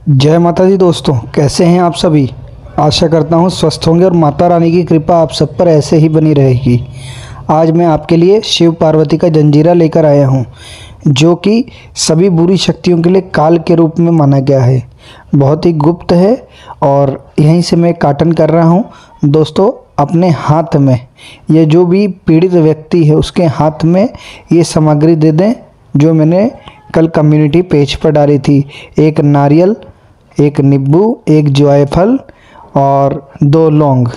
जय माता दी दोस्तों, कैसे हैं आप सभी। आशा करता हूं स्वस्थ होंगे और माता रानी की कृपा आप सब पर ऐसे ही बनी रहेगी। आज मैं आपके लिए शिव पार्वती का जंजीरा लेकर आया हूं, जो कि सभी बुरी शक्तियों के लिए काल के रूप में माना गया है। बहुत ही गुप्त है और यहीं से मैं काटन कर रहा हूं। दोस्तों, अपने हाथ में ये जो भी पीड़ित व्यक्ति है उसके हाथ में ये सामग्री दे दें जो मैंने कल कम्युनिटी पेज पर डाली थी। एक नारियल, एक नींबू, एक जायफल और 2 लौंग।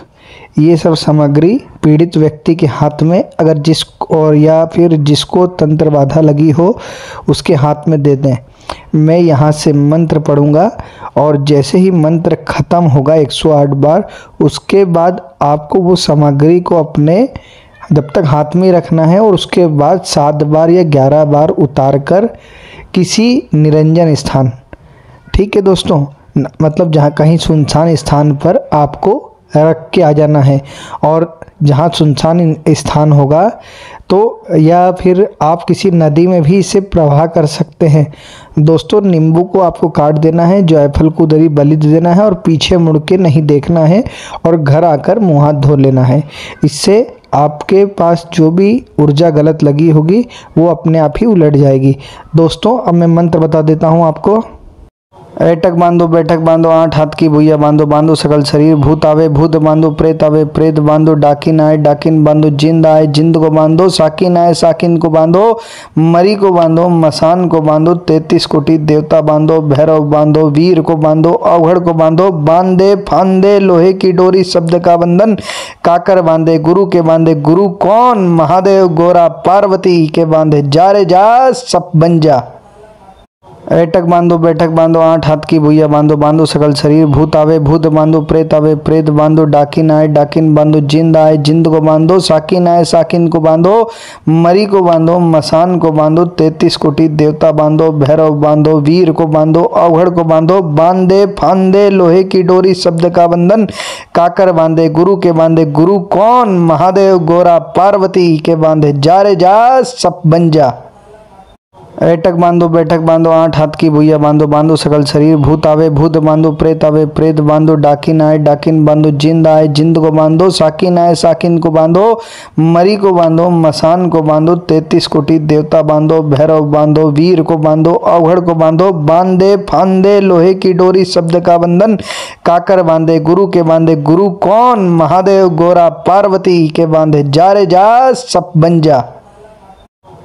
ये सब सामग्री पीड़ित व्यक्ति के हाथ में अगर या फिर जिसको तंत्र बाधा लगी हो उसके हाथ में दे दें। मैं यहाँ से मंत्र पढ़ूंगा और जैसे ही मंत्र ख़त्म होगा 108 बार, उसके बाद आपको वो सामग्री को अपने जब तक हाथ में रखना है और उसके बाद 7 बार या 11 बार उतार कर किसी निरंजन स्थान, ठीक है दोस्तों, मतलब जहाँ कहीं सुनसान स्थान पर आपको रख के आ जाना है। और जहाँ सुनसान स्थान होगा तो या फिर आप किसी नदी में भी इसे प्रवाह कर सकते हैं। दोस्तों, नींबू को आपको काट देना है, जायफल को उधर ही बलि दे देना है और पीछे मुड़ के नहीं देखना है और घर आकर मुँह हाथ धो लेना है। इससे आपके पास जो भी ऊर्जा गलत लगी होगी वो अपने आप ही उलट जाएगी। दोस्तों, अब मैं मंत्र बता देता हूँ आपको। ऐटक बांधो, बैठक बांधो, 8 हाथ की भुइया बांधो, बांधो सकल शरीर, भूत आवे भूत बांधो, प्रेत आवे प्रेत बांधो, डाकिन आए डाकिन बांधो, जिंद आए जिंद को बांधो, साकिन आए साकिन को बांधो, मरी को बांधो, मसान को बांधो, 33 कोटि देवता बांधो, भैरव बांधो, वीर को बांधो, अवघड़ को बांधो, बांधे फांदे लोहे की डोरी शब्द का बंधन, काकर बांधे गुरु के बांधे, गुरु कौन महादेव गोरा पार्वती के बांधे, जा रे जा सब बन जा। ऐटक बांधो, बैठक बांधो, 8 हाथ की भुइया बांधो, बांधो सकल शरीर, भूत आवे भूत बांधो, प्रेत आवे प्रेत बांधो, डाकिन आए डाकिन बांधो, जिंद आए जिंद को बांधो, साकिन आए साकिन को बांधो, मरी को बांधो, मसान को बांधो, 33 कोटि देवता बांधो, भैरव बांधो, वीर को बांधो, अवघड़ को बांधो, बांधे फांदे लोहे की डोरी शब्द का बंधन, काकर बांधे गुरु के बांधे, गुरु कौन महादेव गोरा पार्वती के बांधे, जा रे जा सब बन जा। ऐटक बांधो, बैठक बांधो, 8 हाथ की भुइया बांधो, बांधो सकल शरीर, भूत आवे भूत बांधो, प्रेत आवे प्रेत बांधो, डाकिन आए डाकिन बांधो, जिंद आए जिंद को बांधो, साकिन आए साकिन को बांधो, मरी को बांधो, मसान को बांधो, 33 कोटि देवता बांधो, भैरव बांधो, वीर को बांधो, अवघड़ को बांधो, बांधे फांदे लोहे की डोरी शब्द का बंधन, काकर बांधे गुरु के बांधे, गुरु कौन महादेव गोरा पार्वती के बांधे, जा रे जा सब बन जा।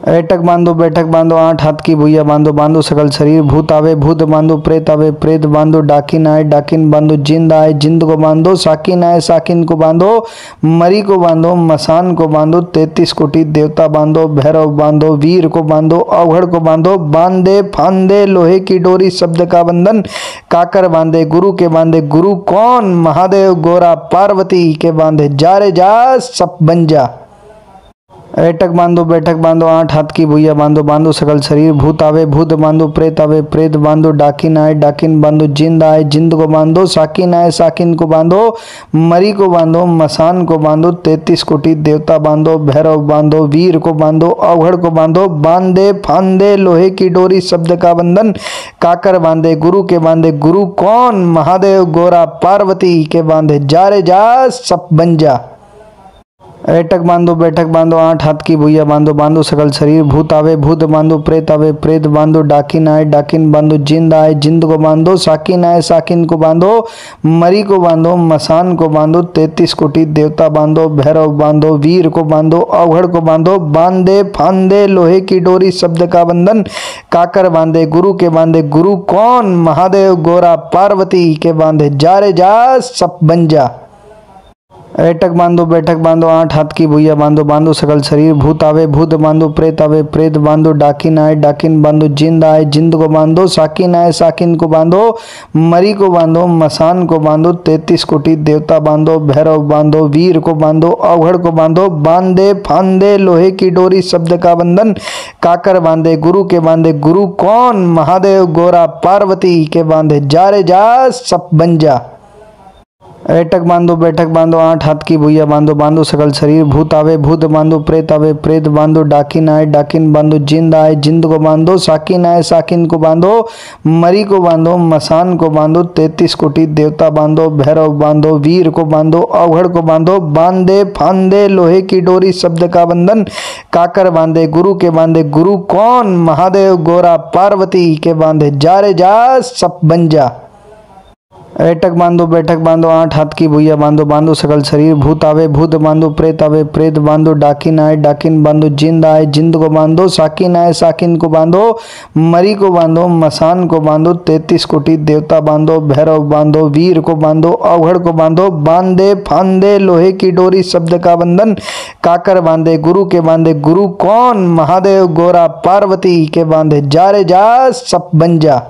ऐटक बांधो, बैठक बांधो, 8 हाथ की भुइया बांधो, बांधो सकल शरीर, भूत आवे भूत बांधो, प्रेत आवे प्रेत बांधो, डाकिन आए डाकिन बांधो, जिंद आए जिंद को बांधो, साकिन आए साकिन को बांधो, मरी को बांधो, मसान को बांधो, 33 कोटि देवता बांधो, भैरव बांधो, वीर को बांधो, अवघड़ को बांधो, बांधे फांदे लोहे की डोरी शब्द का बंधन, काकर बांधे गुरु के बांधे, गुरु कौन महादेव गोरा पार्वती के बांधे, जा रे जा सब बन जा। ऐटक बांधो, बैठक बांधो, 8 हाथ की भुइया बांधो, बांधो सकल शरीर, भूत आवे भूत बांधो, प्रेत आवे प्रेत बांधो, डाकिन आए डाकिन बांधो, जिंद आए जिंद को बांधो, साकिन आए साकिन को बांधो, मरी को बांधो, मसान को बांधो, 33 कोटि देवता बांधो, भैरव बांधो, वीर को बांधो, अवघड़ को बांधो, बांधे फांदे लोहे की डोरी शब्द का बंधन, काकर बांधे गुरु के बांधे, गुरु कौन महादेव गोरा पार्वती के बांधे, जा रे जा सब बन जा। ऐटक बांधो, बैठक बांधो, 8 हाथ की भुइया बांधो, बांधो सकल शरीर, भूत आवे भूत बांधो, प्रेत आवे प्रेत बांधो, डाकिन आए डाकिन बांधो, जिंद आए जिंद को बांधो, साकिन आए साकिन को बांधो, मरी को बांधो, मसान को बांधो, 33 कोटि देवता बांधो, भैरव बांधो, वीर को बांधो, अवघड़ को बांधो, बांधे फांदे लोहे की डोरी शब्द का बंधन, काकर बांधे गुरु के बांधे, गुरु कौन महादेव गोरा पार्वती के बांधे, जा रे जा सब बन जा। ऐटक बांधो, बैठक बांधो, 8 हाथ की भुइया बांधो, बांधो सकल शरीर, भूत आवे भूत बांधो, प्रेत आवे प्रेत बांधो, डाकिन आए डाकिन बांधो, जिंद आए जिंद को बांधो, साकिन आए साकिन को बांधो, मरी को बांधो, मसान को बांधो, 33 कोटि देवता बांधो, भैरव बांधो, वीर को बांधो, अवघड़ को बांधो, बांधे फांदे लोहे की डोरी शब्द का बंधन, काकर बांधे गुरु के बांधे, गुरु कौन महादेव गोरा पार्वती के बांधे, जा रे जा सब बन जा। ऐटक बांधो बैठक बांधो 8 हाथ की भुइया बांधो बांधो सकल शरीर भूत आवे भूत बांधो प्रेत आवे प्रेत बांधो डाकिन आए डाकिन बांधो जिंद आए जिंद को बांधो साकिन आए साकिन को बांधो मरी को बांधो मसान को बांधो 33 कोटि देवता बांधो भैरव बांधो वीर को बांधो अवघड़ को बांधो बांधे फांदे लोहे की डोरी शब्द का बंधन काकर बांधे गुरु कौन महादेव गोरा पार्वती के बांधे जा रे जा सब बन जा। ऐटक बांधो बैठक बांधो 8 हाथ की भुइया बांधो बांधो सकल शरीर भूत आवे भूत बांधो प्रेत आवे प्रेत बांधो डाकिन आए डाकिन बांधो जिंद आए जिंद को बांधो साकिन आए साकिन को बांधो मरी को बांधो मसान को बांधो 33 कोटि देवता बांधो भैरव बांधो वीर को बांधो अवघड़ को बांधो बांधे फांदे लोहे की डोरी शब्द का बंधन काकर बांधे गुरु कौन महादेव गोरा पार्वती के बांधे जा रे जा सब बन जा।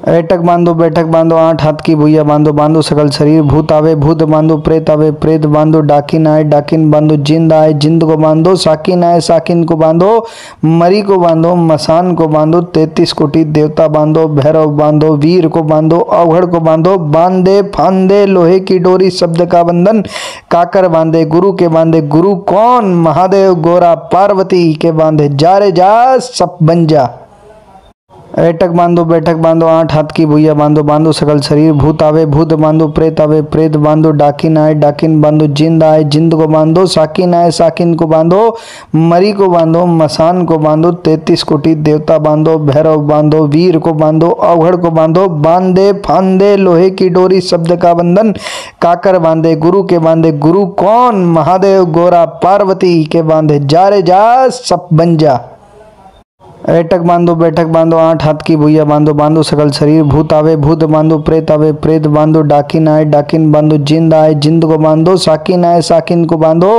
ऐटक बांधो बैठक बांधो 8 हाथ की भुइया बांधो बांधो सकल शरीर भूत आवे भूत बांधो प्रेत आवे प्रेत बांधो डाकिन आए डाकिन बांधो जिंद आए जिंद को बांधो साकिन आए साकिन को बांधो मरी को बांधो मसान को बांधो 33 कोटि देवता बांधो भैरव बांधो वीर को बांधो अवघड़ को बांधो बांधे फांदे लोहे की डोरी शब्द का बंधन काकर बांधे गुरु कौन महादेव गोरा पार्वती के बांधे जा रे जा सब बन जा। ऐटक बांधो बैठक बांधो 8 हाथ की भुइया बांधो बांधो सकल शरीर भूत आवे भूत बांधो प्रेत आवे प्रेत बांधो डाकिन आए डाकिन बांधो जिंद आए जिंद को बांधो साकिन आए साकिन को बांधो मरी को बांधो मसान को बांधो 33 कोटि देवता बांधो भैरव बांधो वीर को बांधो अवघड़ को बांधो बांधे फांदे लोहे की डोरी शब्द का बंधन काकर बांधे गुरु कौन महादेव गोरा पार्वती के बांधे जा रे जा सब बन जा। ऐटक बांधो बैठक बांधो 8 हाथ की भुइया बांधो बांधो सकल शरीर भूत आवे भूत बांधो प्रेत आवे प्रेत बांधो डाकिन आए डाकिन बांधो जिंद आए जिंद को बांधो साकिन आए साकिन को बांधो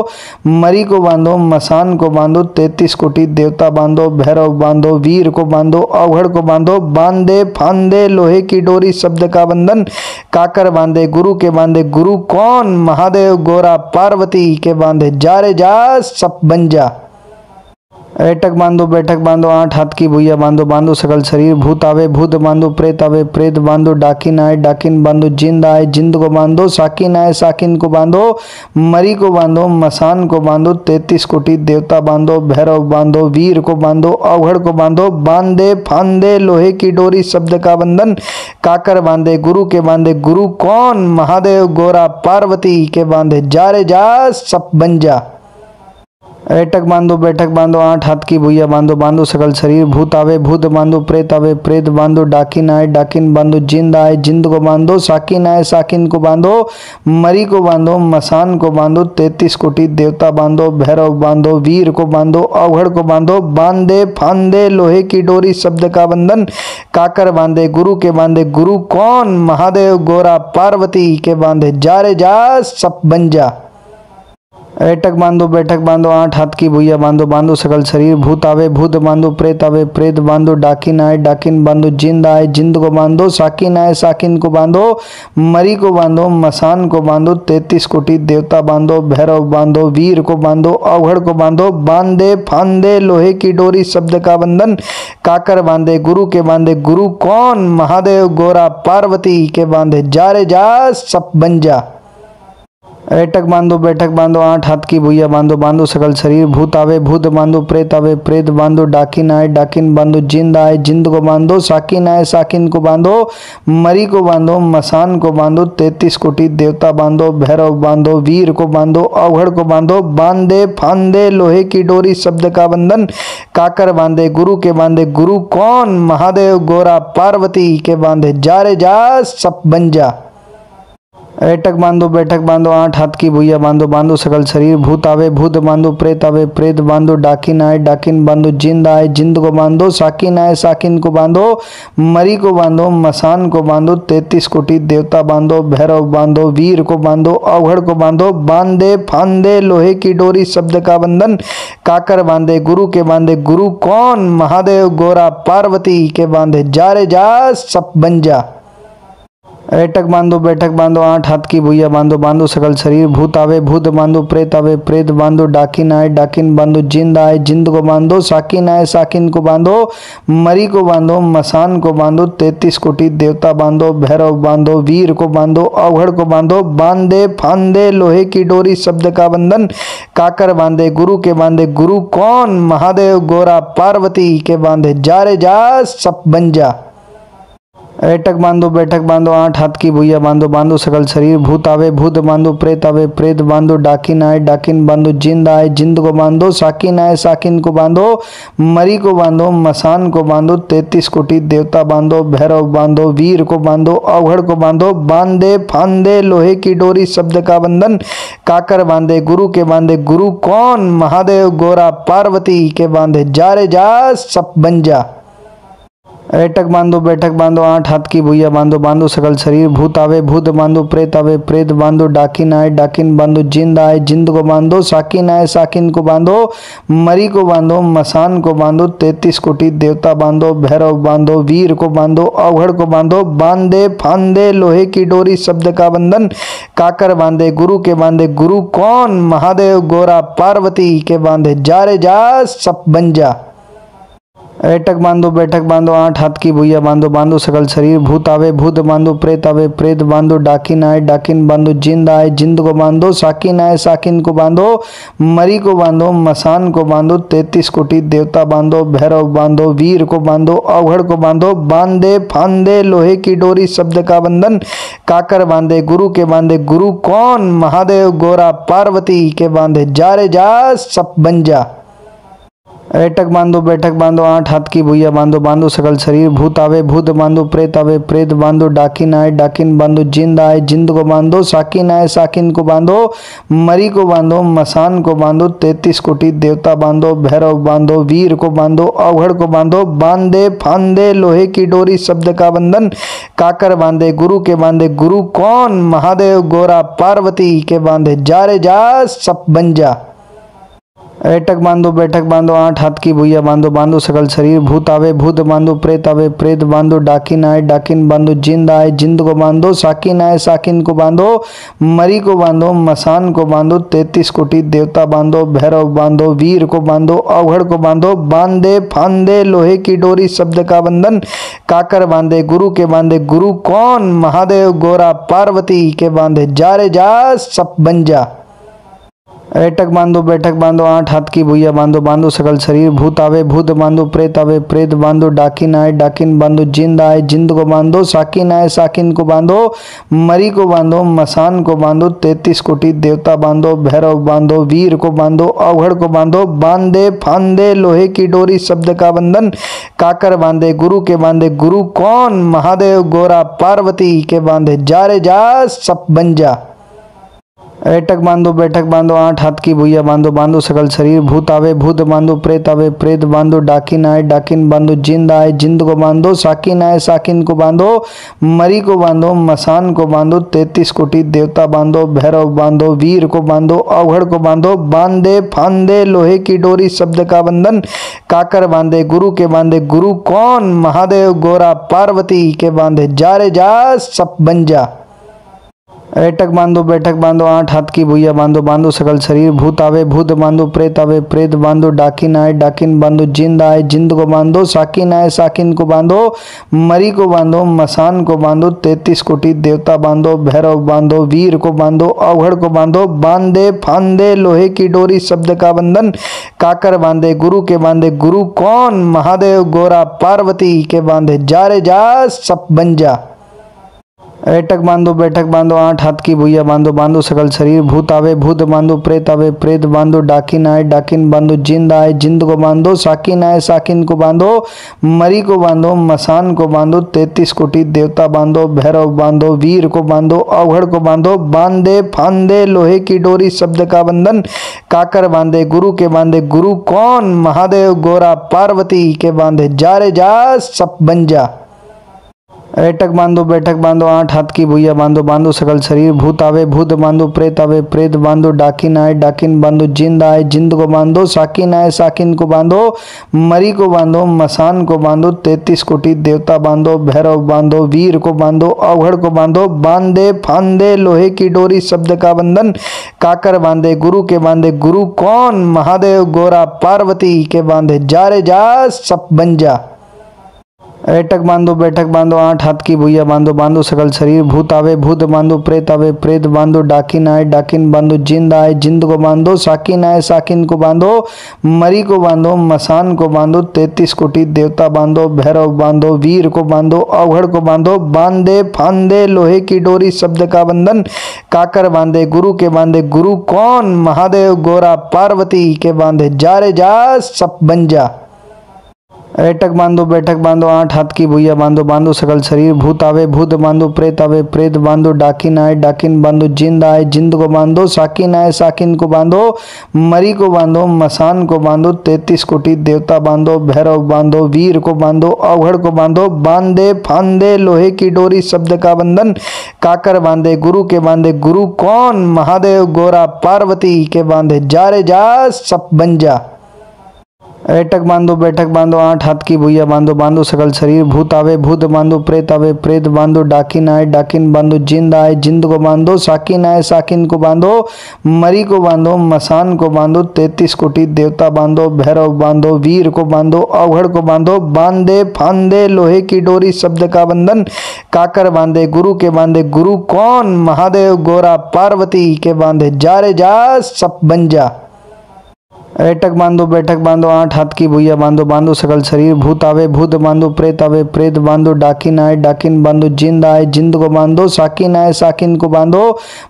मरी को बांधो मसान को बांधो 33 कोटि देवता बांधो भैरव बांधो वीर को बांधो अवघड़ को बांधो बांधे फांदे लोहे की डोरी शब्द का बंधन काकर बांधे गुरु कौन महादेव गोरा पार्वती के बांधे जा रे जा सब बन जा। ऐटक बांधो बैठक बांधो 8 हाथ की भुइया बांधो बांधो सकल शरीर भूत आवे भूत बांधो प्रेत आवे प्रेत बांधो डाकिन आए डाकिन बांधो जिंद आए जिंद को बांधो साकिन आए साकिन को बांधो मरी को बांधो मसान को बांधो 33 कोटि देवता बांधो भैरव बांधो वीर को बांधो अवघड़ को बांधो बांधे फांदे लोहे की डोरी शब्द का बंधन काकर बांधे गुरु कौन महादेव गोरा पार्वती के बांधे जा रे जा सब बन जा। ऐटक बांधो बैठक बांधो 8 हाथ की भुइया बांधो बांधो सकल शरीर भूत आवे भूत बांधो प्रेत आवे प्रेत बांधो डाकिन आए डाकिन बांधो जिंद आए जिंद को बांधो साकिन आए साकिन को बांधो मरी को बांधो मसान को बांधो 33 कोटि देवता बांधो भैरव बांधो वीर को बांधो अवघड़ को बांधो बांधे फांदे लोहे की डोरी शब्द का बंधन काकर बांधे गुरु कौन महादेव गोरा पार्वती के बांधे जा रे जा सब बन जा। ऐटक बांधो बैठक बांधो 8 हाथ की भुइया बांधो बांधो सकल शरीर भूत आवे भूत बांधो प्रेत आवे प्रेत बांधो डाकिन आए डाकिन बांधो जिंद आए जिंद को बांधो साकिन आए साकिन को बांधो मरी को बांधो मसान को बांधो 33 कोटि देवता बांधो भैरव बांधो वीर को बांधो अवघड़ को बांधो बांधे फांदे लोहे की डोरी शब्द का बंधन काकर बांधे गुरु कौन महादेव गोरा पार्वती के बांधे जा रे जा सब बन जा। ऐटक बांधो बैठक बांधो 8 हाथ की भुइया बांधो बांधो सकल शरीर भूत आवे भूत बांधो प्रेत आवे प्रेत बांधो डाकिन आए डाकिन बांधो जिंद आए जिंद को बांधो साकिन आए साकिन को बांधो मरी को बांधो मसान को बांधो 33 कोटि देवता बांधो भैरव बांधो वीर को बांधो अवघड़ को बांधो बांधे फांदे लोहे की डोरी शब्द का बंधन काकर बांधे गुरु कौन महादेव गोरा पार्वती के बांधे जा रे जा सब बन जा। ऐटक बांधो बैठक बांधो 8 हाथ की भुइया बांधो बांधो सकल शरीर भूत आवे भूत बांधो प्रेत आवे प्रेत बांधो डाकिन आए डाकिन बांधो जिंद आए जिंद को बांधो साकिन आए साकिन को बांधो मरी को बांधो मसान को बांधो 33 कोटि देवता बांधो भैरव बांधो वीर को बांधो अवघड़ को बांधो बांधे फांदे लोहे की डोरी शब्द का बंधन काकर बांधे गुरु कौन महादेव गोरा पार्वती के बांधे जा रे जा सब बन जा। ऐटक बांधो बैठक बांधो आठ हाथ की भुइया बांधो बांधो सकल शरीर भूत आवे भूत बांधो प्रेत आवे प्रेत बांधो डाकिन आए डाकिन बांधो जिंद आए जिंद को बांधो साकिन आए साकिन को बांधो मरी को बांधो मसान को बांधो 33 कोटि देवता बांधो भैरव बांधो वीर को बांधो अवघड़ को बांधो बांधे फांदे लोहे की डोरी शब्द का बंधन काकर बांधे गुरु कौन महादेव गोरा पार्वती के बांधे जा रे जा सब बन जा। ऐटक बांधो बैठक बांधो आठ हाथ की भुइया बांधो बांधो सकल शरीर भूत आवे भूत बांधो प्रेत आवे प्रेत बांधो डाकिन आए डाकिन बांधो जिंद आए जिंद को बांधो साकिन आए साकिन को बांधो मरी को बांधो मसान को बांधो 33 कोटि देवता बांधो भैरव बांधो वीर को बांधो अवघड़ को बांधो बांधे फांदे लोहे की डोरी शब्द का बंधन काकर बांधे गुरु कौन महादेव गोरा पार्वती के बांधे जा रे जा सब बन जा। ऐटक बांधो बैठक बांधो आठ हाथ की भुइया बांधो बांधो सकल शरीर भूत आवे भूत बांधो प्रेत आवे प्रेत बांधो डाकिन आए डाकिन बांधो जिंद आए जिंद को बांधो साकिन आए साकिन को बांधो मरी को बांधो मसान को बांधो 33 कोटि देवता बांधो भैरव बांधो वीर को बांधो अवघड़ को बांधो बांधे फांदे लोहे की डोरी शब्द का बंधन काकर बांधे गुरु कौन महादेव गोरा पार्वती के बांधे जा रे जा सब बन जा। ऐटक बांधो बैठक बांधो आठ हाथ की भुइया बांधो बांधो सकल शरीर भूत आवे भूत बांधो प्रेत आवे प्रेत बांधो डाकिन आए डाकिन बांधो जिंद आए जिंद को बांधो साकिन आए साकिन को बांधो मरी को बांधो मसान को बांधो 33 कोटि देवता बांधो भैरव बांधो वीर को बांधो अवघड़ को बांधो बांधे फांदे लोहे की डोरी शब्द का बंधन काकर बांधे गुरु कौन महादेव गोरा पार्वती के बांधे जा रे जा सब बन जा। ऐटक बांधो बैठक बांधो आठ हाथ की भुइया बांधो बांधो सकल शरीर भूत आवे भूत बांधो प्रेत आवे प्रेत बांधो डाकिन आए डाकिन बांधो जिंद आए जिंद को बांधो साकिन आए साकिन को बांधो मरी को बांधो मसान को बांधो 33 कोटि देवता बांधो भैरव बांधो वीर को बांधो अवघड़ को बांधो बांधे फांदे लोहे की डोरी शब्द का बंधन काकर बांधे गुरु कौन महादेव गोरा पार्वती के बांधे जा रे जा सब बन जा। ऐटक बांधो बैठक बांधो आठ हाथ की भुइया बांधो बांधो सकल शरीर भूत आवे भूत बांधो प्रेत आवे प्रेत बांधो डाकिन आए डाकिन बांधो जिंद आए जिंद को बांधो साकिन आए साकिन को बांधो मरी को बांधो मसान को बांधो 33 कोटि देवता बांधो भैरव बांधो वीर को बांधो अवघड़ को बांधो बांधे फांदे लोहे की डोरी शब्द का बंधन काकर बांधे गुरु कौन महादेव गोरा पार्वती के बांधे जा रे जा सब बन जा। ऐटक बांधो बैठक बांधो आठ हाथ की भुइया बांधो बांधो सकल शरीर भूत आवे भूत बांधो प्रेत आवे प्रेत बांधो डाकिन आए डाकिन बांधो जिंद आए जिंद को बांधो साकिन आए साकिन को बांधो मरी को बांधो मसान को बांधो 33 कोटि देवता बांधो भैरव बांधो वीर को बांधो अवघड़ को बांधो बांधे फांदे लोहे की डोरी शब्द का बंधन काकर बांधे गुरु कौन महादेव गोरा पार्वती के बांधे जा रे जा सब बन जा। ऐटक बांधो बैठक बांधो आठ हाथ की भुइया बांधो बांधो सकल शरीर भूत आवे भूत बांधो प्रेत आवे प्रेत बांधो डाकिन आए डाकिन बांधो जिंद आए जिंद को बांधो साकिन आए साकिन को बांधो मरी को बांधो मसान को बांधो 33 कोटि देवता बांधो भैरव बांधो वीर को बांधो अवघड़ को बांधो बांधे फांदे लोहे की डोरी शब्द का बंधन काकर बांधे गुरु कौन महादेव गोरा पार्वती के बांधे जा रे जा सब बन जा। ऐटक बांधो बैठक बांधो आठ हाथ की भुइया बांधो बांधो सकल शरीर भूत आवे भूत बांधो प्रेत आवे प्रेत बांधो डाकिन आए डाकिन बांधो जिंद आए जिंद को बांधो साकिन आए साकिन को बांधो मरी को बांधो मसान को बांधो 33 कोटि देवता बांधो भैरव बांधो वीर को बांधो अवघड़ को बांधो बांधे फांदे लोहे की डोरी शब्द का बंधन काकर बांधे गुरु कौन महादेव गोरा पार्वती के बांधे जा रे जा सब बन जा। ऐटक बांधो बैठक बांधो आठ हाथ की भुइया बांधो बांधो सकल शरीर भूत आवे भूत बांधो प्रेत आवे प्रेत बांधो डाकिन आए डाकिन बांधो जिंद आए जिंद को बांधो साकिन आए साकिन को बांधो मरी को बांधो मसान को बांधो 33 कोटि देवता बांधो भैरव बांधो वीर को बांधो अवघड़ को बांधो बांधे फांदे लोहे की डोरी शब्द का बंधन काकर बांधे गुरु कौन महादेव गोरा पार्वती के बांधे जा रे जा सब बन जा। ऐटक बांधो बैठक बांधो 8 हाथ की भुइया बांधो बांधो सकल शरीर भूत आवे भूत बांधो प्रेत आवे प्रेत बांधो डाकिन आए डाकिन बांधो जिंद आए जिंद को बांधो साकिन आए साकिन को बांधो मरी को बांधो मसान को बांधो 33 कोटि देवता बांधो भैरव बांधो वीर को बांधो अवघड़ को बांधो बांधे फांदे लोहे की डोरी शब्द का बंधन काकर बांधे गुरु कौन महादेव गोरा पार्वती के बांधे जा रे जा सब बन जा। ऐटक बांधो बैठक बांधो 8 हाथ की भुइया बांधो बांधो सकल शरीर भूत आवे भूत बांधो प्रेत आवे प्रेत बांधो डाकिन आए डाकिन बांधो जिंद आए जिंद को बांधो साकिन आए साकिन को बांधो मरी को बांधो मसान को बांधो 33 कोटि देवता बांधो भैरव बांधो वीर को बांधो अवघड़ को बांधो बांधे फांदे लोहे की डोरी शब्द का बंधन काकर बांधे गुरु कौन महादेव गोरा पार्वती के बांधे जा रे जा सब बन जा। ऐटक बांधो बैठक बांधो 8 हाथ की भुइया बांधो बांधो सकल शरीर भूत आवे भूत बांधो प्रेत आवे प्रेत बांधो डाकिन आए डाकिन बांधो जिंद आए जिंद को बांधो साकिन आए साकिन को बांधो मरी को बांधो मसान को बांधो 33 कोटि देवता बांधो भैरव बांधो वीर को बांधो अवघड़ को बांधो बांधे फांदे लोहे की डोरी शब्द का बंधन काकर बांधे गुरु कौन महादेव गोरा पार्वती के बांधे जा रे जा सब बन जा। ऐटक बांधो बैठक बांधो 8 हाथ की भुइया बांधो बांधो सकल शरीर भूत आवे भूत बांधो प्रेत आवे प्रेत बांधो डाकिन आए डाकिन बांधो जिंद आए जिंद को बांधो साकिन आए साकिन को बांधो मरी को बांधो मसान को बांधो 33 कोटि देवता बांधो भैरव बांधो वीर को बांधो अवघड़ को बांधो बांधे फांदे लोहे की डोरी शब्द का बंधन काकर बांधे गुरु कौन महादेव गोरा पार्वती के बांधे जा रे जा सब बन जा। ऐटक बांधो बैठक बांधो 8 हाथ की भुइया बांधो बांधो सकल शरीर भूत आवे भूत बांधो प्रेत आवे प्रेत बांधो डाकिन आए डाकिन बांधो जिंद आए जिंद को बांधो साकिन आए साकिन को बांधो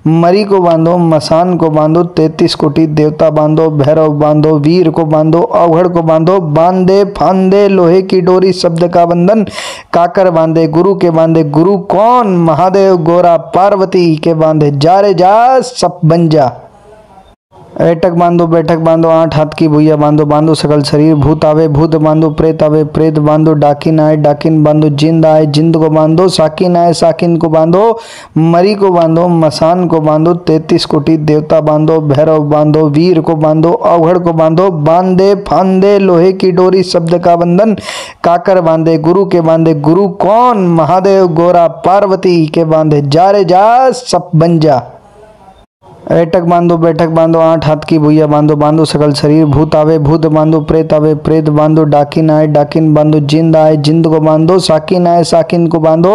मरी को बांधो मसान को बांधो 33 कोटि देवता बांधो भैरव बांधो वीर को बांधो अवघड़ को बांधो बांधे फांदे लोहे की डोरी शब्द का बंधन काकर बांधे गुरु कौन महादेव गोरा पार्वती के बांधे जा रे जा सब बन जा। ऐटक बांधो बैठक बांधो 8 हाथ की भुइया बांधो बांधो सकल शरीर भूत आवे भूत बांधो प्रेत आवे प्रेत बांधो डाकिन आए डाकिन बांधो जिंद आए जिंद को बांधो साकिन आए साकिन को बांधो मरी को बांधो मसान को बांधो 33 कोटि देवता बांधो भैरव बांधो वीर को बांधो अवघड़ को बांधो बांधे फांदे लोहे की डोरी शब्द का बंधन काकर बांधे गुरु कौन महादेव गोरा पार्वती के बांधे जा रे जा सब बन जा। ऐटक बांधो बैठक बांधो 8 हाथ की भुइया बांधो बांधो सकल शरीर भूत आवे भूत बांधो प्रेत आवे प्रेत बांधो डाकिन आए डाकिन बांधो जिंद आए जिंद को बांधो साकिन आए साकिन को बांधो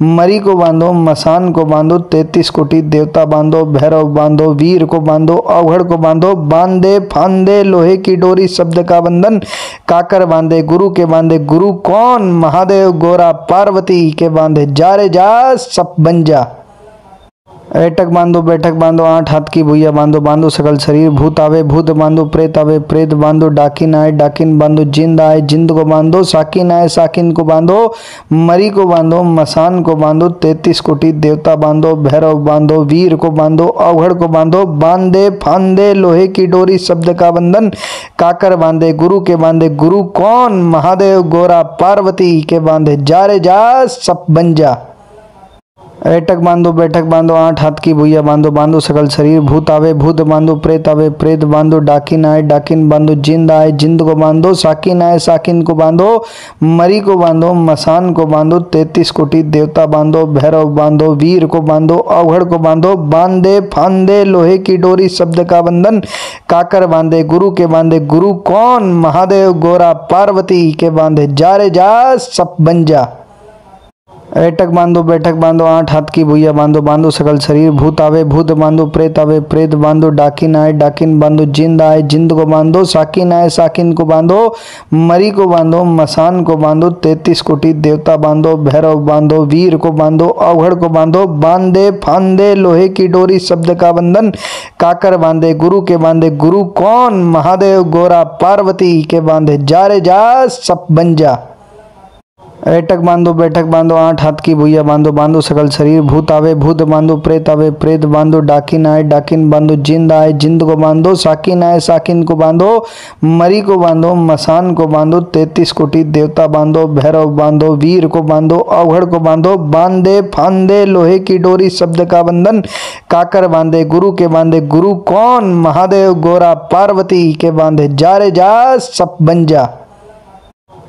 मरी को बांधो मसान को बांधो 33 कोटि देवता बांधो भैरव बांधो वीर को बांधो अवघड़ को बांधो बांधे फांदे लोहे की डोरी शब्द का बंधन काकर बांधे गुरु कौन महादेव गोरा पार्वती के बांधे जा रे जा सब बन जा। ऐटक बांधो बैठक बांधो 8 हाथ की भुइया बांधो बांधो सकल शरीर भूत आवे भूत बांधो प्रेत आवे प्रेत बांधो डाकिन आए डाकिन बांधो जिंद आए जिंद को बांधो साकिन आए साकिन को बांधो मरी को बांधो मसान को बांधो 33 कोटि देवता बांधो भैरव बांधो वीर को बांधो अवघड़ को बांधो बांधे फांदे लोहे की डोरी शब्द का बंधन काकर बांधे गुरु कौन महादेव गोरा पार्वती के बांधे जा रे जा सब बन जा। ऐटक बांधो बैठक बांधो 8 हाथ की भुइया बांधो बांधो सकल शरीर भूत आवे भूत बांधो प्रेत आवे प्रेत बांधो डाकिन आए डाकिन बांधो जिंद आए जिंद को बांधो साकिन आए साकिन को बांधो मरी को बांधो मसान को बांधो 33 कोटि देवता बांधो भैरव बांधो वीर को बांधो अवघड़ को बांधो बांधे फांदे लोहे की डोरी शब्द का बंधन काकर बांधे गुरु कौन महादेव गोरा पार्वती के बांधे जा रे जा सब बन जा। ऐटक बांधो बैठक बांधो 8 हाथ की भुइया बांधो बांधो सकल शरीर भूत आवे भूत बांधो प्रेत आवे प्रेत बांधो डाकिन आए डाकिन बांधो जिंद आए जिंद को बांधो साकिन आए साकिन को बांधो मरी को बांधो मसान को बांधो 33 कोटि देवता बांधो भैरव बांधो वीर को बांधो अवघड़ को बांधो बांधे फांदे लोहे की डोरी शब्द का बंधन काकर बांधे गुरु कौन महादेव गोरा पार्वती के बांधे जा रे जा सब बन जा। ऐटक बांधो बैठक बांधो आठ हाथ की भुइया बांधो बांधो सकल शरीर भूत आवे भूत बांधो प्रेत आवे प्रेत बांधो डाकिन आए डाकिन बांधो जिंद आए जिंद को बांधो साकिन आए साकिन को बांधो मरी को बांधो मसान को बांधो 33 कोटि देवता बांधो भैरव बांधो वीर को बांधो अवघड़ को बांधो बांधे फांदे लोहे की डोरी शब्द का बंधन काकर बांधे गुरु कौन महादेव गोरा पार्वती के बांधे जा रे जा सब बन जा।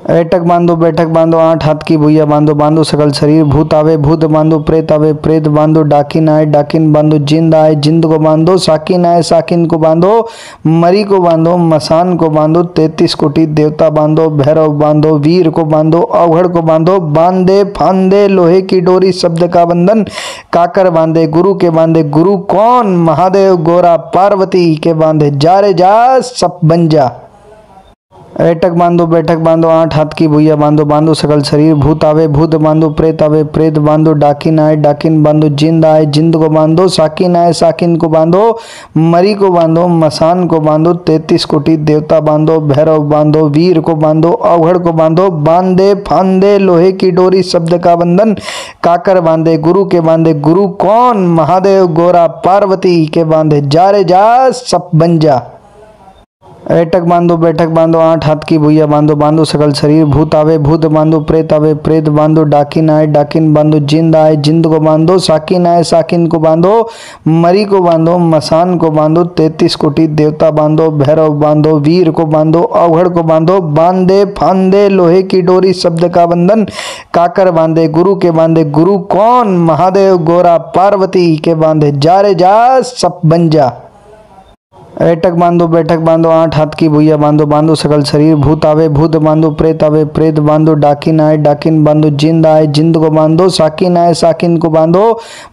ऐटक बांधो बैठक बांधो आठ हाथ की भुइया बांधो बांधो सकल शरीर भूत आवे भूत बांधो प्रेत आवे प्रेत बांधो डाकिन आए डाकिन बांधो जिंद आए जिंद को बांधो साकिन आए साकिन को बांधो मरी को बांधो मसान को बांधो 33 कोटि देवता बांधो भैरव बांधो वीर को बांधो अवघड़ को बांधो बांधे फांदे लोहे की डोरी शब्द का बंधन काकर बांधे गुरु कौन महादेव गोरा पार्वती के बांधे जा रे जा सब बन जा। ऐटक बांधो बैठक बांधो आठ हाथ की भुइया बांधो बांधो सकल शरीर भूत आवे भूत बांधो प्रेत आवे प्रेत बांधो डाकिन आए डाकिन बांधो जिंद आए जिंद को बांधो साकिन आए साकिन को बांधो मरी को बांधो मसान को बांधो 33 कोटि देवता बांधो भैरव बांधो वीर को बांधो अवघड़ को बांधो बांधे फांदे लोहे की डोरी शब्द का बंधन काकर बांधे गुरु कौन महादेव गोरा पार्वती के बांधे जा रे जा सब बन जा। ऐटक बांधो बैठक बांधो आठ हाथ की भुइया बांधो बांधो सकल शरीर भूत आवे भूत बांधो प्रेत आवे प्रेत बांधो डाकिन आए डाकिन बांधो जिंद आए जिंद को बांधो साकिन आए साकिन को बांधो मरी को बांधो मसान को बांधो 33 कोटि देवता बांधो भैरव बांधो वीर को बांधो अवघड़ को बांधो बांधे फांदे लोहे की डोरी शब्द का बंधन काकर बांधे गुरु कौन महादेव गोरा पार्वती के बांधे जा रे जा सब बन जा। ऐटक बांधो बैठक बांधो आठ हाथ की भुइया बांधो बांधो सकल शरीर भूत आवे भूत बांधो प्रेत आवे प्रेत बांधो डाकिन आए डाकिन बांधो जिंद आए जिंद को बांधो साकिन आए साकिन को बांधो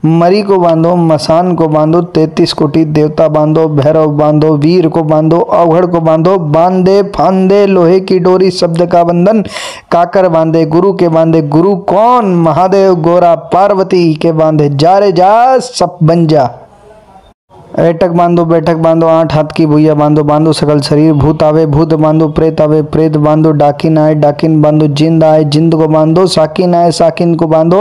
मरी को बांधो मसान को बांधो 33 कोटि देवता बांधो भैरव बांधो वीर को बांधो अवघड़ को बांधो बांधे फांदे लोहे की डोरी शब्द का बंधन काकर बांधे गुरु कौन महादेव गोरा पार्वती के बांधे जा रे जा सब बन जा। ऐटक बांधो बैठक बांधो आठ हाथ की भुइया बांधो बांधो सकल शरीर भूत आवे भूत बांधो प्रेत आवे प्रेत बांधो डाकिन आए डाकिन बांधो जिंद आए जिंद को बांधो साकिन आए साकिन को बांधो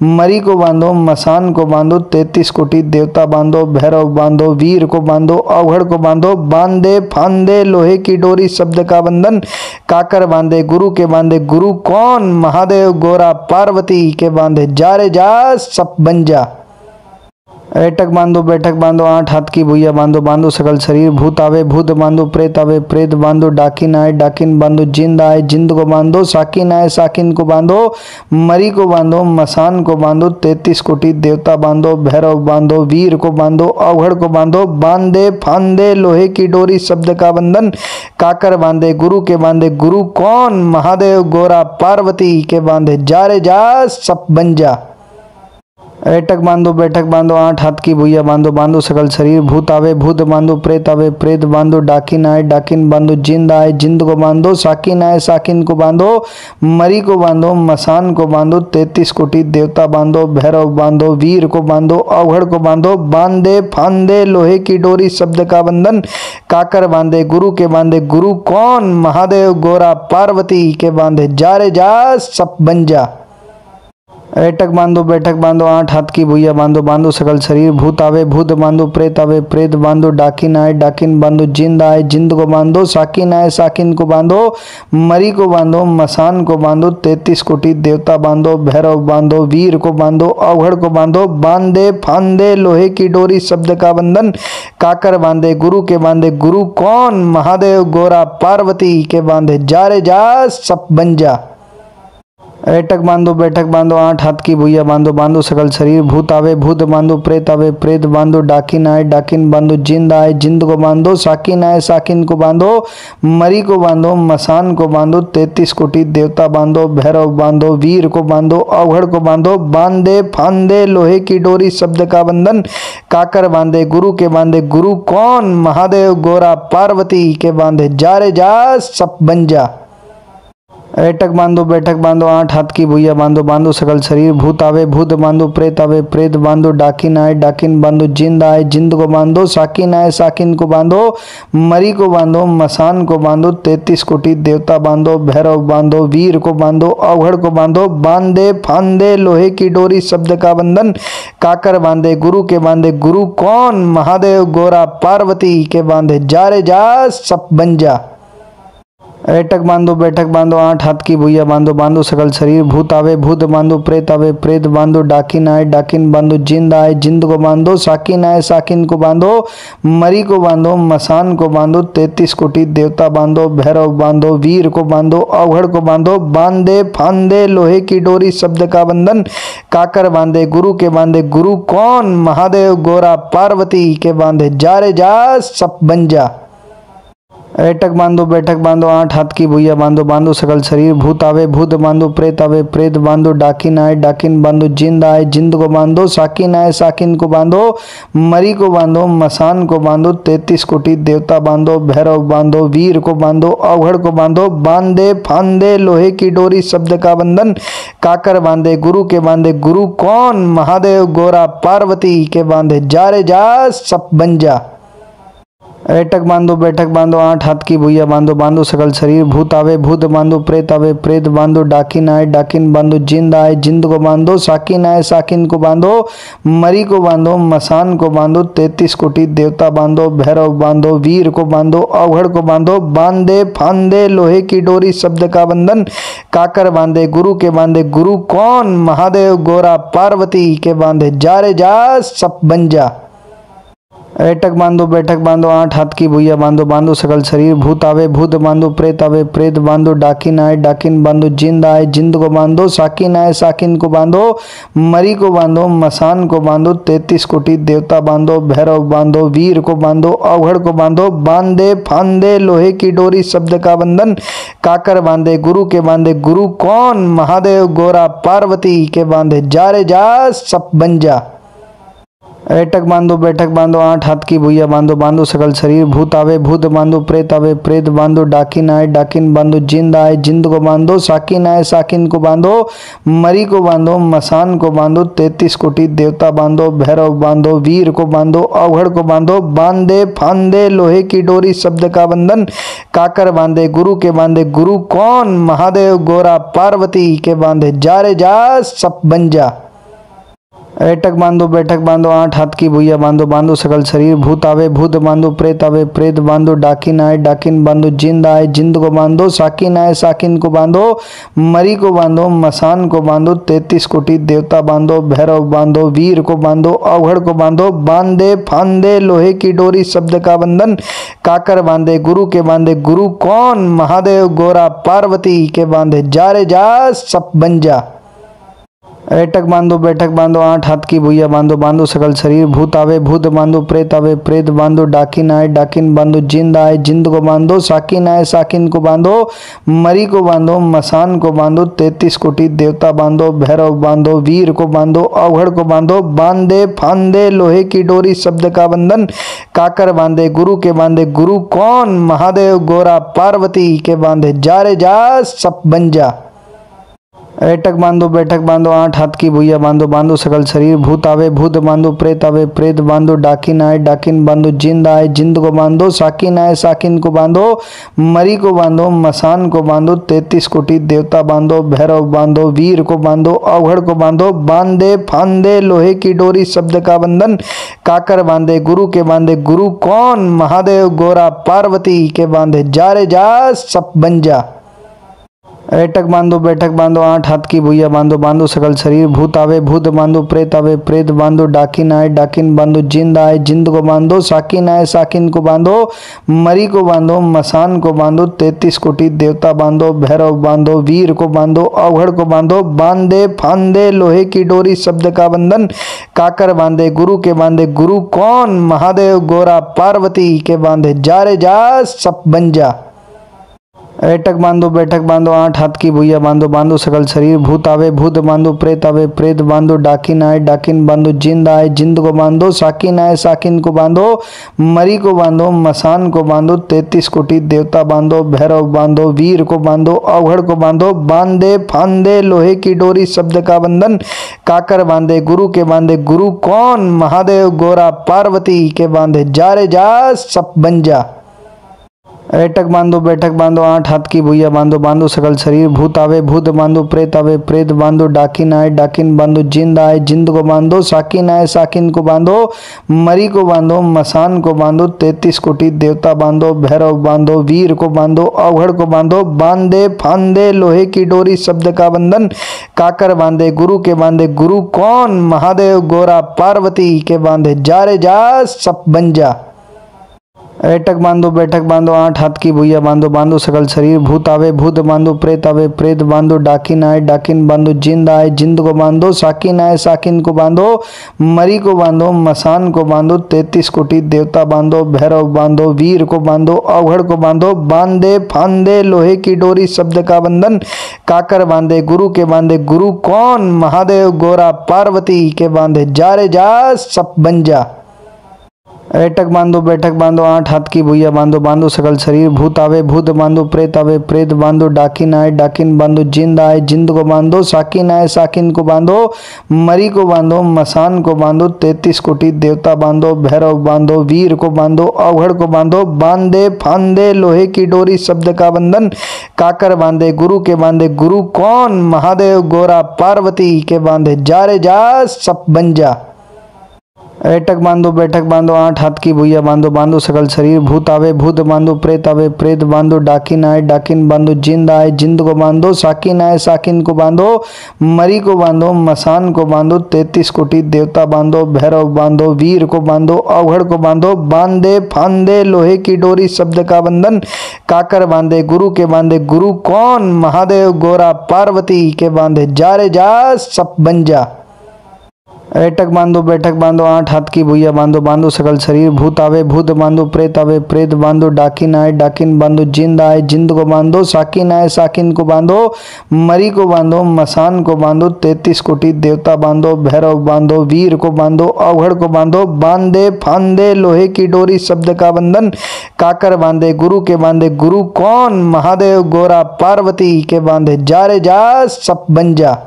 मरी को बांधो मसान को बांधो 33 कोटि देवता बांधो भैरव बांधो वीर को बांधो अवघड़ को बांधो बांधे फांदे लोहे की डोरी शब्द का बंधन काकर बांधे गुरु कौन महादेव गोरा पार्वती के बांधे जा रे जा सब बन जा। ऐटक बांधो बैठक बांधो आठ हाथ की भुइया बांधो बांधो सकल शरीर भूत आवे भूत बांधो प्रेत आवे प्रेत बांधो डाकिन आए डाकिन बांधो जिंद आए जिंद को बांधो साकिन आए साकिन को बांधो मरी को बांधो मसान को बांधो 33 कोटि देवता बांधो भैरव बांधो वीर को बांधो अवघड़ को बांधो बांधे फांदे लोहे की डोरी शब्द का बंधन काकर बांधे गुरु कौन महादेव गोरा पार्वती के बांधे जा रे जा सब बन जा। ऐटक बांधो बैठक बांधो आठ हाथ की भुइया बांधो बांधो सकल शरीर भूत आवे भूत बांधो प्रेत आवे प्रेत बांधो डाकिन आए डाकिन बांधो जिंद आए जिंद को बांधो साकिन आए साकिन को बांधो मरी को बांधो मसान को बांधो 33 कोटि देवता बांधो भैरव बांधो वीर को बांधो अवघड़ को बांधो बांधे फांदे लोहे की डोरी शब्द का बंधन काकर बांधे गुरु कौन महादेव गोरा पार्वती के बांधे जा रे जा सब बन जा। ऐटक बांधो बैठक बांधो आठ हाथ की भुइया बांधो बांधो सकल शरीर भूत आवे भूत बांधो प्रेत आवे प्रेत बांधो डाकिन आए डाकिन बांधो जिंद आए जिंद को बांधो साकिन आए साकिन को बांधो मरी को बांधो मसान को बांधो 33 कोटि देवता बांधो भैरव बांधो वीर को बांधो अवघड़ को बांधो बांधे फांदे लोहे की डोरी शब्द का बंधन काकर बांधे गुरु कौन महादेव गोरा पार्वती के बांधे जा रे जा सब बन जा। ऐटक बांधो बैठक बांधो आठ हाथ की भुइया बांधो बांधो सकल शरीर भूत आवे भूत बांधो प्रेत आवे प्रेत बांधो डाकिन आए डाकिन बांधो जिंद आए जिंद को बांधो साकिन आए साकिन को बांधो मरी को बांधो मसान को बांधो 33 कोटि देवता बांधो भैरव बांधो वीर को बांधो अवघड़ को बांधो बांधे फांदे लोहे की डोरी शब्द का बंधन काकर बांधे गुरु कौन महादेव गोरा पार्वती के बांधे जा रे जा सब बन जा। ऐटक बांधो बैठक बांधो 8 हाथ की भुइया बांधो बांधो सकल शरीर भूत आवे भूत बांधो प्रेत आवे प्रेत बांधो डाकिन आए डाकिन बांधो जिंद आए जिंद को बांधो साकिन आए साकिन को बांधो मरी को बांधो मसान को बांधो 33 कोटि देवता बांधो भैरव बांधो वीर को बांधो अवघड़ को बांधो बांधे फांदे लोहे की डोरी शब्द का बंधन काकर बांधे गुरु कौन महादेव गोरा पार्वती के बांधे जा रे जा सब बन जा। ऐटक बांधो बैठक बांधो 8 हाथ की भुइया बांधो बांधो सकल शरीर भूत आवे भूत बांधो प्रेत आवे प्रेत बांधो डाकिन आए डाकिन बांधो जिंद आए जिंद को बांधो साकिन आए साकिन को बांधो मरी को बांधो मसान को बांधो 33 कोटि देवता बांधो भैरव बांधो वीर को बांधो अवघड़ को बांधो बांधे फांदे लोहे की डोरी शब्द का बंधन काकर बांधे गुरु कौन महादेव गोरा पार्वती के बांधे जा रे जा सब बन जा। ऐटक बांधो बैठक बांधो 8 हाथ की भुइया बांधो बांधो सकल शरीर भूत आवे भूत बांधो प्रेत आवे प्रेत बांधो डाकिन आए डाकिन बांधो जिंद आए जिंद को बांधो साकिन आए साकिन को बांधो मरी को बांधो मसान को बांधो 33 कोटि देवता बांधो भैरव बांधो वीर को बांधो अवघड़ को बांधो बांधे फांदे लोहे की डोरी शब्द का बंधन काकर बांधे गुरु कौन महादेव गोरा पार्वती के बांधे जा रे जा सब बन जा। ऐटक बांधो बैठक बांधो 8 हाथ की भुइया बांधो बांधो सकल शरीर भूत आवे भूत बांधो प्रेत आवे प्रेत बांधो डाकिन आए डाकिन बांधो जिंद आए जिंद को बांधो साकिन आए साकिन को बांधो मरी को बांधो मसान को बांधो 33 कोटि देवता बांधो भैरव बांधो वीर को बांधो अवघड़ को बांधो बांधे फांदे लोहे की डोरी शब्द का बंधन काकर बांधे गुरु कौन महादेव गोरा पार्वती के बांधे जा रे जा सब बन जा। ऐटक बांधो बैठक बांधो 8 हाथ की भुइया बांधो बांधो सकल शरीर भूत आवे भूत बांधो प्रेत आवे प्रेत बांधो डाकिन आए डाकिन बांधो जिंद आए जिंद को बांधो साकिन आए साकिन को बांधो मरी को बांधो मसान को बांधो 33 कोटि देवता बांधो भैरव बांधो वीर को बांधो अवघड़ को बांधो बांधे फांदे लोहे की डोरी शब्द का बंधन काकर बांधे गुरु कौन महादेव गोरा पार्वती के बांधे जा रे जा सब बन जा। ऐटक बांधो बैठक बांधो 8 हाथ की भुइया बांधो बांधो सकल शरीर भूत आवे भूत बांधो प्रेत आवे प्रेत बांधो डाकिन आए डाकिन बांधो जिंद आए जिंद को बांधो साकिन आए साकिन को बांधो मरी को बांधो मसान को बांधो 33 कोटि देवता बांधो भैरव बांधो वीर को बांधो अवघड़ को बांधो बांधे फांदे लोहे की डोरी शब्द का बंधन काकर बांधे गुरु कौन महादेव गोरा पार्वती के बांधे जा रे जा सब बन जा। ऐटक बांधो बैठक बांधो 8 हाथ की भुइया बांधो बांधो सकल शरीर भूत आवे भूत बांधो प्रेत आवे प्रेत बांधो डाकिन आए डाकिन बांधो जिंद आए जिंद को बांधो साकिन आए साकिन को बांधो मरी को बांधो मसान को बांधो 33 कोटि देवता बांधो भैरव बांधो वीर को बांधो अवघड़ को बांधो बांधे फांदे लोहे की डोरी शब्द का बंधन काकर बांधे गुरु कौन महादेव गोरा पार्वती के बांधे जा रे जा सब बन जा। ऐटक बांधो बैठक बांधो 8 हाथ की भुइया बांधो बांधो सकल शरीर भूत आवे भूत बांधो प्रेत आवे प्रेत बांधो डाकिन आए डाकिन बांधो जिंद आए जिंद को बांधो साकिन आए साकिन को बांधो मरी को बांधो मसान को बांधो 33 कोटि देवता बांधो भैरव बांधो वीर को बांधो अवघड़ को बांधो बांधे फांदे लोहे की डोरी शब्द का बंधन काकर बांधे गुरु कौन महादेव गोरा पार्वती के बांधे जा रे जा सब बन जा। ऐटक बांधो बैठक बांधो 8 हाथ की भुइया बांधो बांधो सकल शरीर भूत आवे भूत बांधो प्रेत आवे प्रेत बांधो डाकिन आए डाकिन बांधो जिंद आए जिंद को बांधो साकिन आए साकिन को बांधो मरी को बांधो मसान को बांधो 33 कोटि देवता बांधो भैरव बांधो वीर को बांधो अवघड़ को बांधो बांधे फांदे लोहे की डोरी शब्द का बंधन काकर बांधे गुरु कौन महादेव गोरा पार्वती के बांधे जा रे जा सब बन जा। ऐटक बांधो बैठक बांधो 8 हाथ की भुइया बांधो बांधो सकल शरीर भूत आवे भूत बांधो प्रेत आवे प्रेत बांधो डाकिन आए डाकिन बांधो जिंद आए जिंद को बांधो साकिन आए साकिन को बांधो मरी को बांधो मसान को बांधो 33 कोटि देवता बांधो भैरव बांधो वीर को बांधो अवघड़ को बांधो बांधे फांदे लोहे की डोरी शब्द का बंधन काकर बांधे गुरु कौन महादेव गोरा पार्वती के बांधे जा रे जा सब बन जा। ऐटक बांधो बैठक बांधो 8 हाथ की भुइया बांधो बांधो सकल शरीर भूत आवे भूत बांधो प्रेत बांधो डाकिन आए डाकिन बांधो जिंद आए जिंद को बांधो साकिन आए साकिन को बांधो मरी को बांधो मसान को बांधो 33 कोटि देवता बांधो भैरव बांधो वीर को बांधो अवघड़ को बांधो बांधे फांदे लोहे की डोरी शब्द का बंधन काकर बांधे गुरु कौन महादेव गोरा पार्वती के बांधे जा रे जा सब बन जा। ऐटक बांधो बैठक बांधो 8 हाथ की भुइया बांधो बांधो सकल शरीर भूत आवे भूत बांधो प्रेत बांधो डाकिन आए डाकिन बांधो जिंद आए जिंद को बांधो साकिन आए साकिन को बांधो मरी को बांधो मसान को बांधो 33 कोटि देवता बांधो भैरव बांधो वीर को बांधो अवघड़ को बांधो बांधे फांदे लोहे की डोरी शब्द का बंधन काकर बांधे गुरु कौन महादेव गोरा पार्वती के बांधे जा रे जा सब बन जा। ऐटक बांधो बैठक बांधो 8 हाथ की भुइया बांधो बांधो सकल शरीर भूत आवे भूत बांधो प्रेत बांधो डाकिन आए डाकिन बांधो जिंद आए जिंद को बांधो साकिन आए साकिन को बांधो मरी को बांधो मसान को बांधो 33 कोटि देवता बांधो भैरव बांधो वीर को बांधो अवघड़ को बांधो बांधे फांदे लोहे की डोरी शब्द का बंधन काकर बांधे गुरु कौन महादेव गोरा पार्वती के बांधे जा रे जा सब बन जा। ऐटक बांधो बैठक बांधो 8 हाथ की भुइया बांधो बांधो सकल शरीर भूत आवे भूत बांधो प्रेत बांधो डाकिन आए डाकिन बांधो जिंद आए जिंद को बांधो साकिन आए साकिन को बांधो मरी को बांधो मसान को बांधो 33 कोटि देवता बांधो भैरव बांधो वीर को बांधो अवघड़ को बांधो बांधे फांदे लोहे की डोरी शब्द का बंधन काकर बांधे गुरु कौन महादेव गोरा पार्वती के बांधे जा रे जा सब बन जा। ऐटक बांधो बैठक बांधो 8 हाथ की भुइया बांधो बांधो सकल शरीर भूत आवे भूत बांधो प्रेत बांधो डाकिन आए डाकिन बांधो जिंद आए जिंद को बांधो साकिन आए साकिन को बांधो मरी को बांधो मसान को बांधो 33 कोटि देवता बांधो भैरव बांधो वीर को बांधो अवघड़ को बांधो बांधे फांदे लोहे की डोरी शब्द का बंधन काकर बांधे गुरु कौन महादेव गोरा पार्वती के बांधे जा रे जा सब बन जा। ऐटक बांधो बैठक बांधो 8 हाथ की भुइया बांधो बांधो सकल शरीर भूत आवे भूत बांधो प्रेत बांधो डाकिन आए डाकिन बांधो जिंद आए जिंद को बांधो साकिन आए साकिन को बांधो मरी को बांधो मसान को बांधो 33 कोटि देवता बांधो भैरव बांधो वीर को बांधो अवघड़ को बांधो बांधे फांदे लोहे की डोरी शब्द का बंधन काकर बांधे गुरु कौन महादेव गोरा पार्वती के बांधे जा रे जा सब बन जा।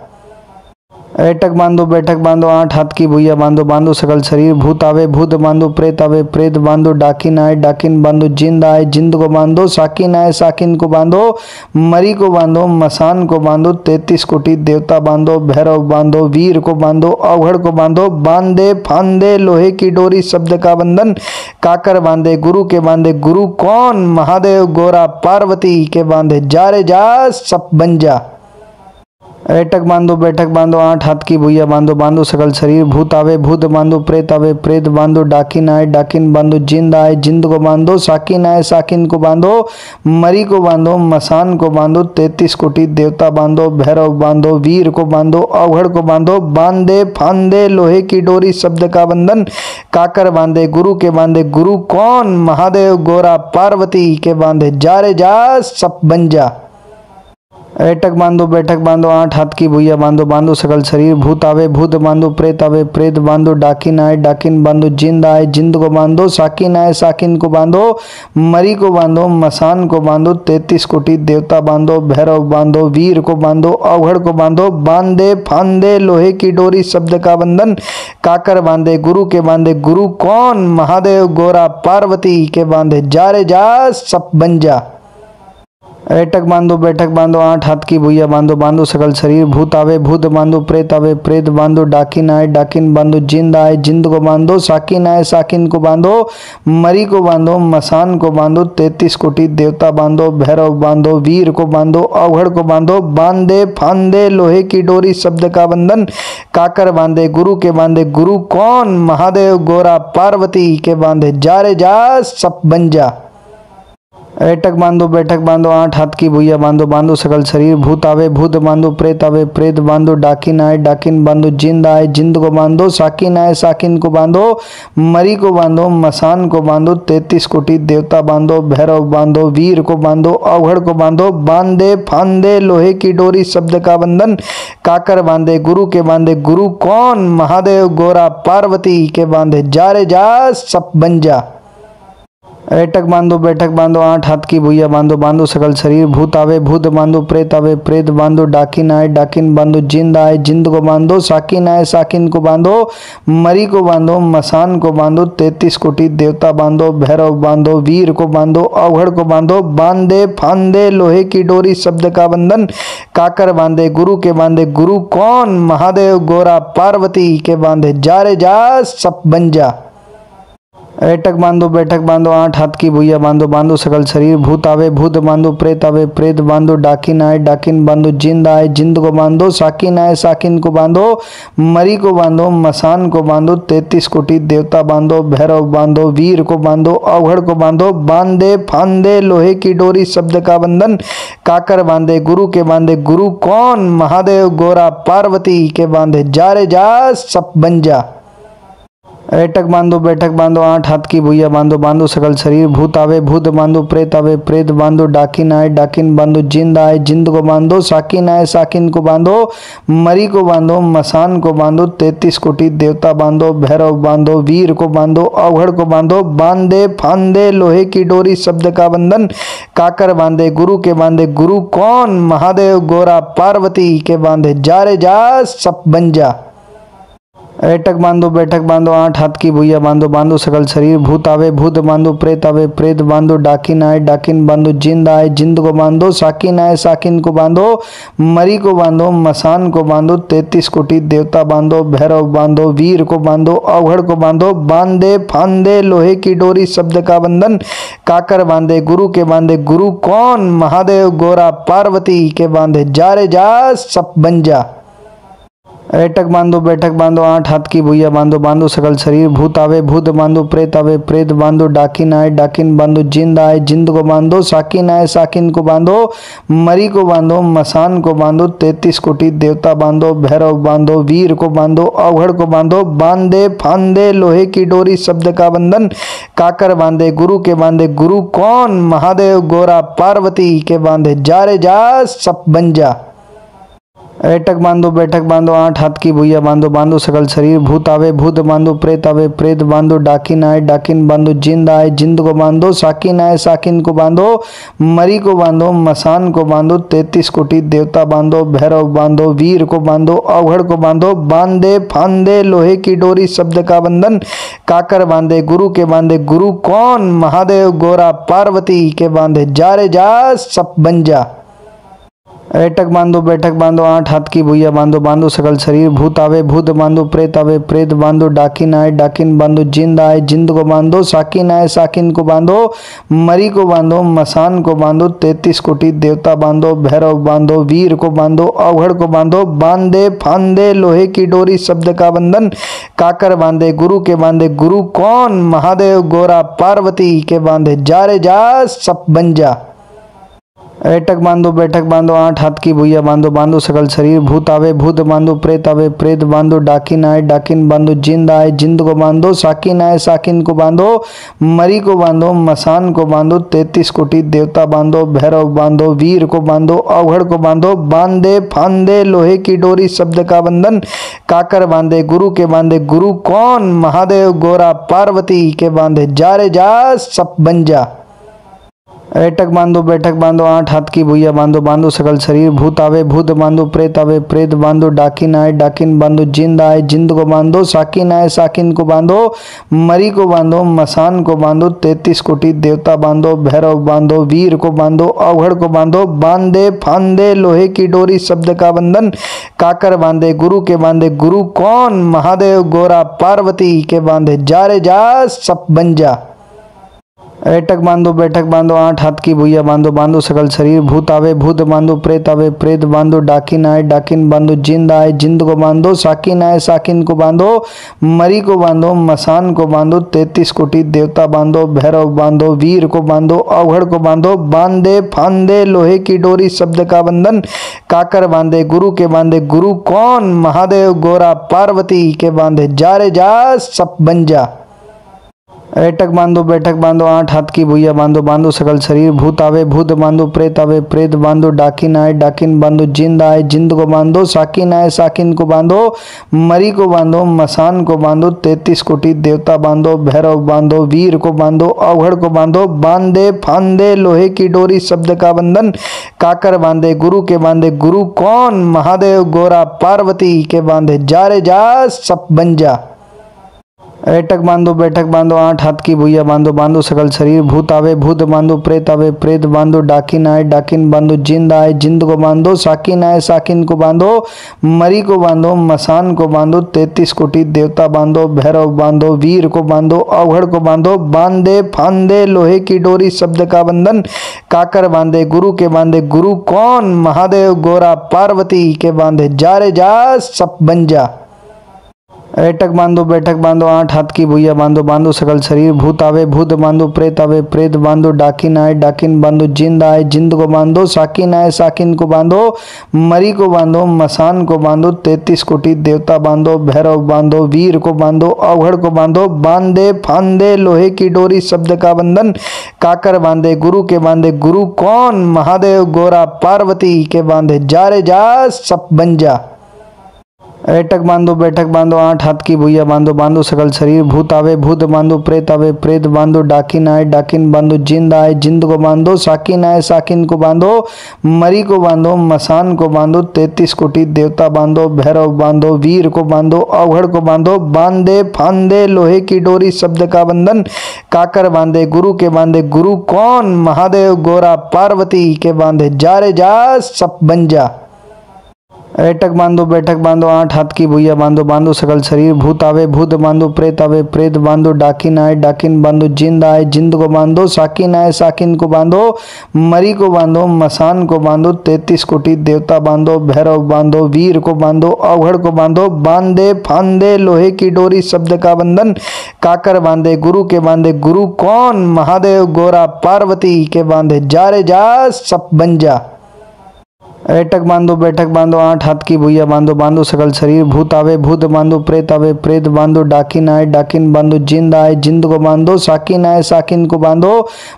ऐटक बांधो बैठक बांधो 8 हाथ की भुइया बांधो बांधो सकल शरीर भूत आवे भूत बांधो प्रेत बांधो डाकिन आए डाकिन बांधो जिंद आए जिंद को बांधो साकिन आए साकिन को बांधो मरी को बांधो मसान को बांधो 33 कोटि देवता बांधो भैरव बांधो वीर को बांधो अवघड़ को बांधो बांधे फांदे लोहे की डोरी शब्द का बंधन काकर बांधे गुरु कौन महादेव गोरा पार्वती के बांधे जा रे जा सब बन जा। ऐटक बांधो बैठक बांधो 8 हाथ की भुइया बांधो बांधो सकल शरीर भूत आवे भूत बांधो प्रेत बांधो डाकिन आए डाकिन बांधो जिंद आए जिंद को बांधो साकिन आए साकिन को बांधो मरी को बांधो मसान को बांधो 33 कोटि देवता बांधो भैरव बांधो वीर को बांधो अवघड़ को बांधो बांधे फांदे लोहे की डोरी शब्द का बंधन काकर बांधे गुरु कौन महादेव गोरा पार्वती के बांधे जा रे जा सब बन जा। ऐटक बांधो बैठक बांधो 8 हाथ की भुइया बांधो बांधो सकल शरीर भूत आवे भूत बांधो प्रेत बांधो डाकिन आए डाकिन बांधो जिंद आए जिंद को बांधो साकिन आए साकिन को बांधो मरी को बांधो मसान को बांधो 33 कोटि देवता बांधो भैरव बांधो वीर को बांधो अवघड़ को बांधो बांधे फांदे लोहे की डोरी शब्द का बंधन काकर बांधे गुरु कौन महादेव गोरा पार्वती के बांधे जा रे जा सब बन जा। ऐटक बांधो बैठक बांधो 8 हाथ की भुइया बांधो बांधो सकल शरीर भूत आवे भूत बांधो प्रेत बांधो डाकिन आए डाकिन बांधो जिंद आए जिंद को बांधो साकिन आए साकिन को बांधो मरी को बांधो मसान को बांधो 33 कोटि देवता बांधो भैरव बांधो वीर को बांधो अवघड़ को बांधो बांधे फांदे लोहे की डोरी शब्द का बंधन काकर बांधे गुरु कौन महादेव गोरा पार्वती के बांधे जा रे जा सब बन जा। ऐटक बांधो बैठक बांधो 8 हाथ की भुइया बांधो बांधो सकल शरीर भूत आवे भूत बांधो प्रेत आवे प्रेत बांधो डाकिन आए डाकिन बांधो जिंद आए जिंद को बांधो साकिन आए साकिन को बांधो मरी को बांधो मसान को बांधो 33 कोटि देवता बांधो भैरव बांधो वीर को बांधो अवघड़ को बांधो बांधे फांदे लोहे की डोरी शब्द का बंधन काकर बांधे गुरु कौन महादेव गोरा पार्वती के बांधे जा रे जा सब बन जा। ऐटक बांधो बैठक बांधो 8 हाथ की भुइया बांधो बांधो सकल शरीर भूत आवे भूत बांधो प्रेत आवे प्रेत बांधो डाकिन आए डाकिन बांधो जिंद आए जिंद को बांधो साकिन आए साकिन को बांधो मरी को बांधो मसान को बांधो 33 कोटि देवता बांधो भैरव बांधो वीर को बांधो अवघड़ को बांधो बांधे फांदे लोहे की डोरी शब्द का बंधन काकर बांधे गुरु कौन महादेव गोरा पार्वती के बांधे जा रे जा सब बन जा। ऐटक बांधो बैठक बांधो 8 हाथ की भुइया बांधो बांधो सकल शरीर भूत आवे भूत बांधो प्रेत आवे प्रेत बांधो डाकिन आए डाकिन बांधो जिंद आए जिंद को बांधो साकिन आए साकिन को बांधो मरी को बांधो मसान को बांधो 33 कोटि देवता बांधो भैरव बांधो वीर को बांधो अवघड़ को बांधो बांधे फांदे लोहे की डोरी शब्द का बंधन काकर बांधे गुरु कौन महादेव गोरा पार्वती के बांधे जा रे जा सब बन जा। ऐटक बांधो बैठक बांधो 8 हाथ की भुइया बांधो बांधो सकल शरीर भूत आवे भूत बांधो प्रेत आवे प्रेत बांधो डाकिन आए डाकिन बांधो जिंद आए जिंद को बांधो साकिन आए साकिन को बांधो मरी को बांधो मसान को बांधो 33 कोटि देवता बांधो भैरव बांधो वीर को बांधो अवघड़ को बांधो बांधे फांदे लोहे की डोरी शब्द का बंधन काकर बांधे गुरु कौन महादेव गोरा पार्वती के बांधे जा रे जा सब बन जा। ऐटक बांधो बैठक बांधो 8 हाथ की भुइया बांधो बांधो सकल शरीर भूत आवे भूत बांधो प्रेत आवे प्रेत बांधो डाकिन आए डाकिन बांधो जिंद आए जिंद को बांधो साकिन आए साकिन को बांधो मरी को बांधो मसान को बांधो 33 कोटि देवता बांधो भैरव बांधो वीर को बांधो अवघड़ को बांधो बांधे फांदे लोहे की डोरी शब्द का बंधन काकर बांधे गुरु कौन महादेव गोरा पार्वती के बांधे जा रे जा सब बन जा। ऐटक बांधो बैठक बांधो 8 हाथ की भुइया बांधो बांधो सकल शरीर भूत आवे भूत बांधो प्रेत आवे प्रेत बांधो डाकिन आए डाकिन बांधो जिंद आए जिंद को बांधो साकिन आए साकिन को बांधो मरी को बांधो मसान को बांधो 33 कोटि देवता बांधो भैरव बांधो वीर को बांधो अवघड़ को बांधो बांधे फांदे लोहे की डोरी शब्द का बंधन काकर बांधे गुरु कौन महादेव गोरा पार्वती के बांधे जा रे जा सब बन जा। ऐटक बांधो बैठक बांधो 8 हाथ की भुइया बांधो बांधो सकल शरीर भूत आवे भूत बांधो प्रेत आवे प्रेत बांधो डाकिन आए डाकिन बांधो जिंद आए जिंद को बांधो साकिन आए साकिन को बांधो मरी को बांधो मसान को बांधो 33 कोटि देवता बांधो भैरव बांधो वीर को बांधो अवघड़ को बांधो बांधे फांदे लोहे की डोरी शब्द का बंधन काकर बांधे गुरु कौन महादेव गोरा पार्वती के बांधे जा रे जा सब बन जा। ऐटक बांधो बैठक बांधो 8 हाथ की भुइया बांधो बांधो सकल शरीर भूत आवे भूत बांधो प्रेत आवे प्रेत बांधो डाकिन आए डाकिन बांधो जिंद आए जिंद को बांधो साकिन आए साकिन को बांधो मरी को बांधो मसान को बांधो 33 कोटि देवता बांधो भैरव बांधो वीर को बांधो अवघड़ को बांधो बांधे फांदे लोहे की डोरी शब्द का बंधन काकर बांधे गुरु कौन महादेव गोरा पार्वती के बांधे जा रे जा सब बन जा। ऐटक बांधो बैठक बांधो 8 हाथ की भुइया बांधो बांधो सकल शरीर भूत आवे भूत बांधो प्रेत आवे प्रेत बांधो डाकिन आए डाकिन बांधो जिंद आए जिंद को बांधो साकिन आए साकिन को बांधो मरी को बांधो मसान को बांधो 33 कोटि देवता बांधो भैरव बांधो वीर को बांधो अवघड़ को बांधो बांधे फांदे लोहे की डोरी शब्द का बंधन काकर बांधे गुरु कौन महादेव गोरा पार्वती के बांधे जा रे जा सब बन जा। ऐटक बांधो बैठक बांधो 8 हाथ की भुइया बांधो बांधो सकल शरीर भूत आवे भूत बांधो प्रेत आवे प्रेत बांधो डाकिन आए डाकिन बांधो जिंद आए जिंद को बांधो साकिन आए साकिन को बांधो मरी को बांधो मसान को बांधो 33 कोटि देवता बांधो भैरव बांधो वीर को बांधो अवघड़ को बांधो बांधे फांदे लोहे की डोरी शब्द का बंधन काकर बांधे गुरु कौन महादेव गोरा पार्वती के बांधे जा रे जा सब बन जा। ऐटक बांधो बैठक बांधो 8 हाथ की भुइया बांधो बांधो सकल शरीर भूत आवे भूत बांधो प्रेत आवे प्रेत बांधो डाकिन आए डाकिन बांधो जिंद आए जिंद को बांधो साकिन आए साकिन को बांधो मरी को बांधो मसान को बांधो 33 कोटि देवता बांधो भैरव बांधो वीर को बांधो अवघड़ को बांधो बांधे फांदे लोहे की डोरी शब्द का बंधन काकर बांधे गुरु कौन महादेव गोरा पार्वती के बांधे जा रे जा सब बन जा। ऐटक बांधो बैठक बांधो 8 हाथ की भुइया बांधो बांधो सकल शरीर भूत आवे भूत बांधो प्रेत आवे प्रेत बांधो डाकिन आए डाकिन बांधो जिंद आए जिंद को बांधो साकिन आए साकिन को बांधो मरी को बांधो मसान को बांधो 33 कोटि देवता बांधो भैरव बांधो वीर को बांधो अवघड़ को बांधो बांधे फांदे लोहे की डोरी शब्द का बंधन काकर बांधे गुरु कौन महादेव गोरा पार्वती के बांधे जा रे जा सब बन जा। ऐटक बांधो बैठक बांधो 8 हाथ की भुइया बांधो बांधो सकल शरीर भूत आवे भूत बांधो प्रेत आवे प्रेत बांधो डाकिन आए डाकिन बांधो जिंद आए जिंद को बांधो साकिन आए साकिन को बांधो मरी को बांधो मसान को बांधो 33 कोटि देवता बांधो भैरव बांधो वीर को बांधो अवघड़ को बांधो बांधे फांदे लोहे की डोरी शब्द का बंधन काकर बांधे गुरु कौन महादेव गोरा पार्वती के बांधे जा रे जा सब बन जा। ऐटक बांधो बैठक बांधो 8 हाथ की भुइया बांधो बांधो सकल शरीर भूत आवे भूत बांधो प्रेत आवे प्रेत बांधो डाकिन आए डाकिन बांधो जिंद आए जिंद को बांधो साकिन आए साकिन को बांधो मरी को बांधो मसान को बांधो 33 कोटि देवता बांधो भैरव बांधो वीर को बांधो अवघड़ को बांधो बांधे फांदे लोहे की डोरी शब्द का बंधन काकर बांधे गुरु कौन महादेव गोरा पार्वती के बांधे जा रे जा सब बन जा। ऐटक बांधो बैठक बांधो 8 हाथ की भुइया बांधो बांधो सकल शरीर भूत आवे भूत बांधो प्रेत आवे प्रेत बांधो डाकिन आए डाकिन बांधो जिंद आए जिंद को बांधो साकिन आए साकिन को बांधो मरी को बांधो मसान को बांधो 33 कोटि देवता बांधो भैरव बांधो वीर को बांधो अवघड़ को बांधो बांधे फांदे लोहे की डोरी शब्द का बंधन काकर बांधे गुरु कौन महादेव गोरा पार्वती के बांधे जा रे जा सब बन जा। ऐटक बांधो बैठक बांधो 8 हाथ की भुइया बांधो बांधो सकल शरीर भूत आवे भूत बांधो प्रेत आवे प्रेत बांधो डाकिन आए डाकिन बांधो जिंद आए जिंद को बांधो साकिन आए साकिन को बांधो मरी को बांधो मसान को बांधो 33 कोटि देवता बांधो भैरव बांधो वीर को बांधो अवघड़ को बांधो बांधे फांदे लोहे की डोरी शब्द का बंधन काकर बांधे गुरु कौन महादेव गोरा पार्वती के बांधे जा रे जा सब बन जा। ऐटक बांधो बैठक बांधो 8 हाथ की भुइया बांधो बांधो सकल शरीर भूत आवे भूत बांधो प्रेत आवे प्रेत बांधो डाकिन आए डाकिन बांधो जिंद आए जिंद को बांधो साकिन आए साकिन को बांधो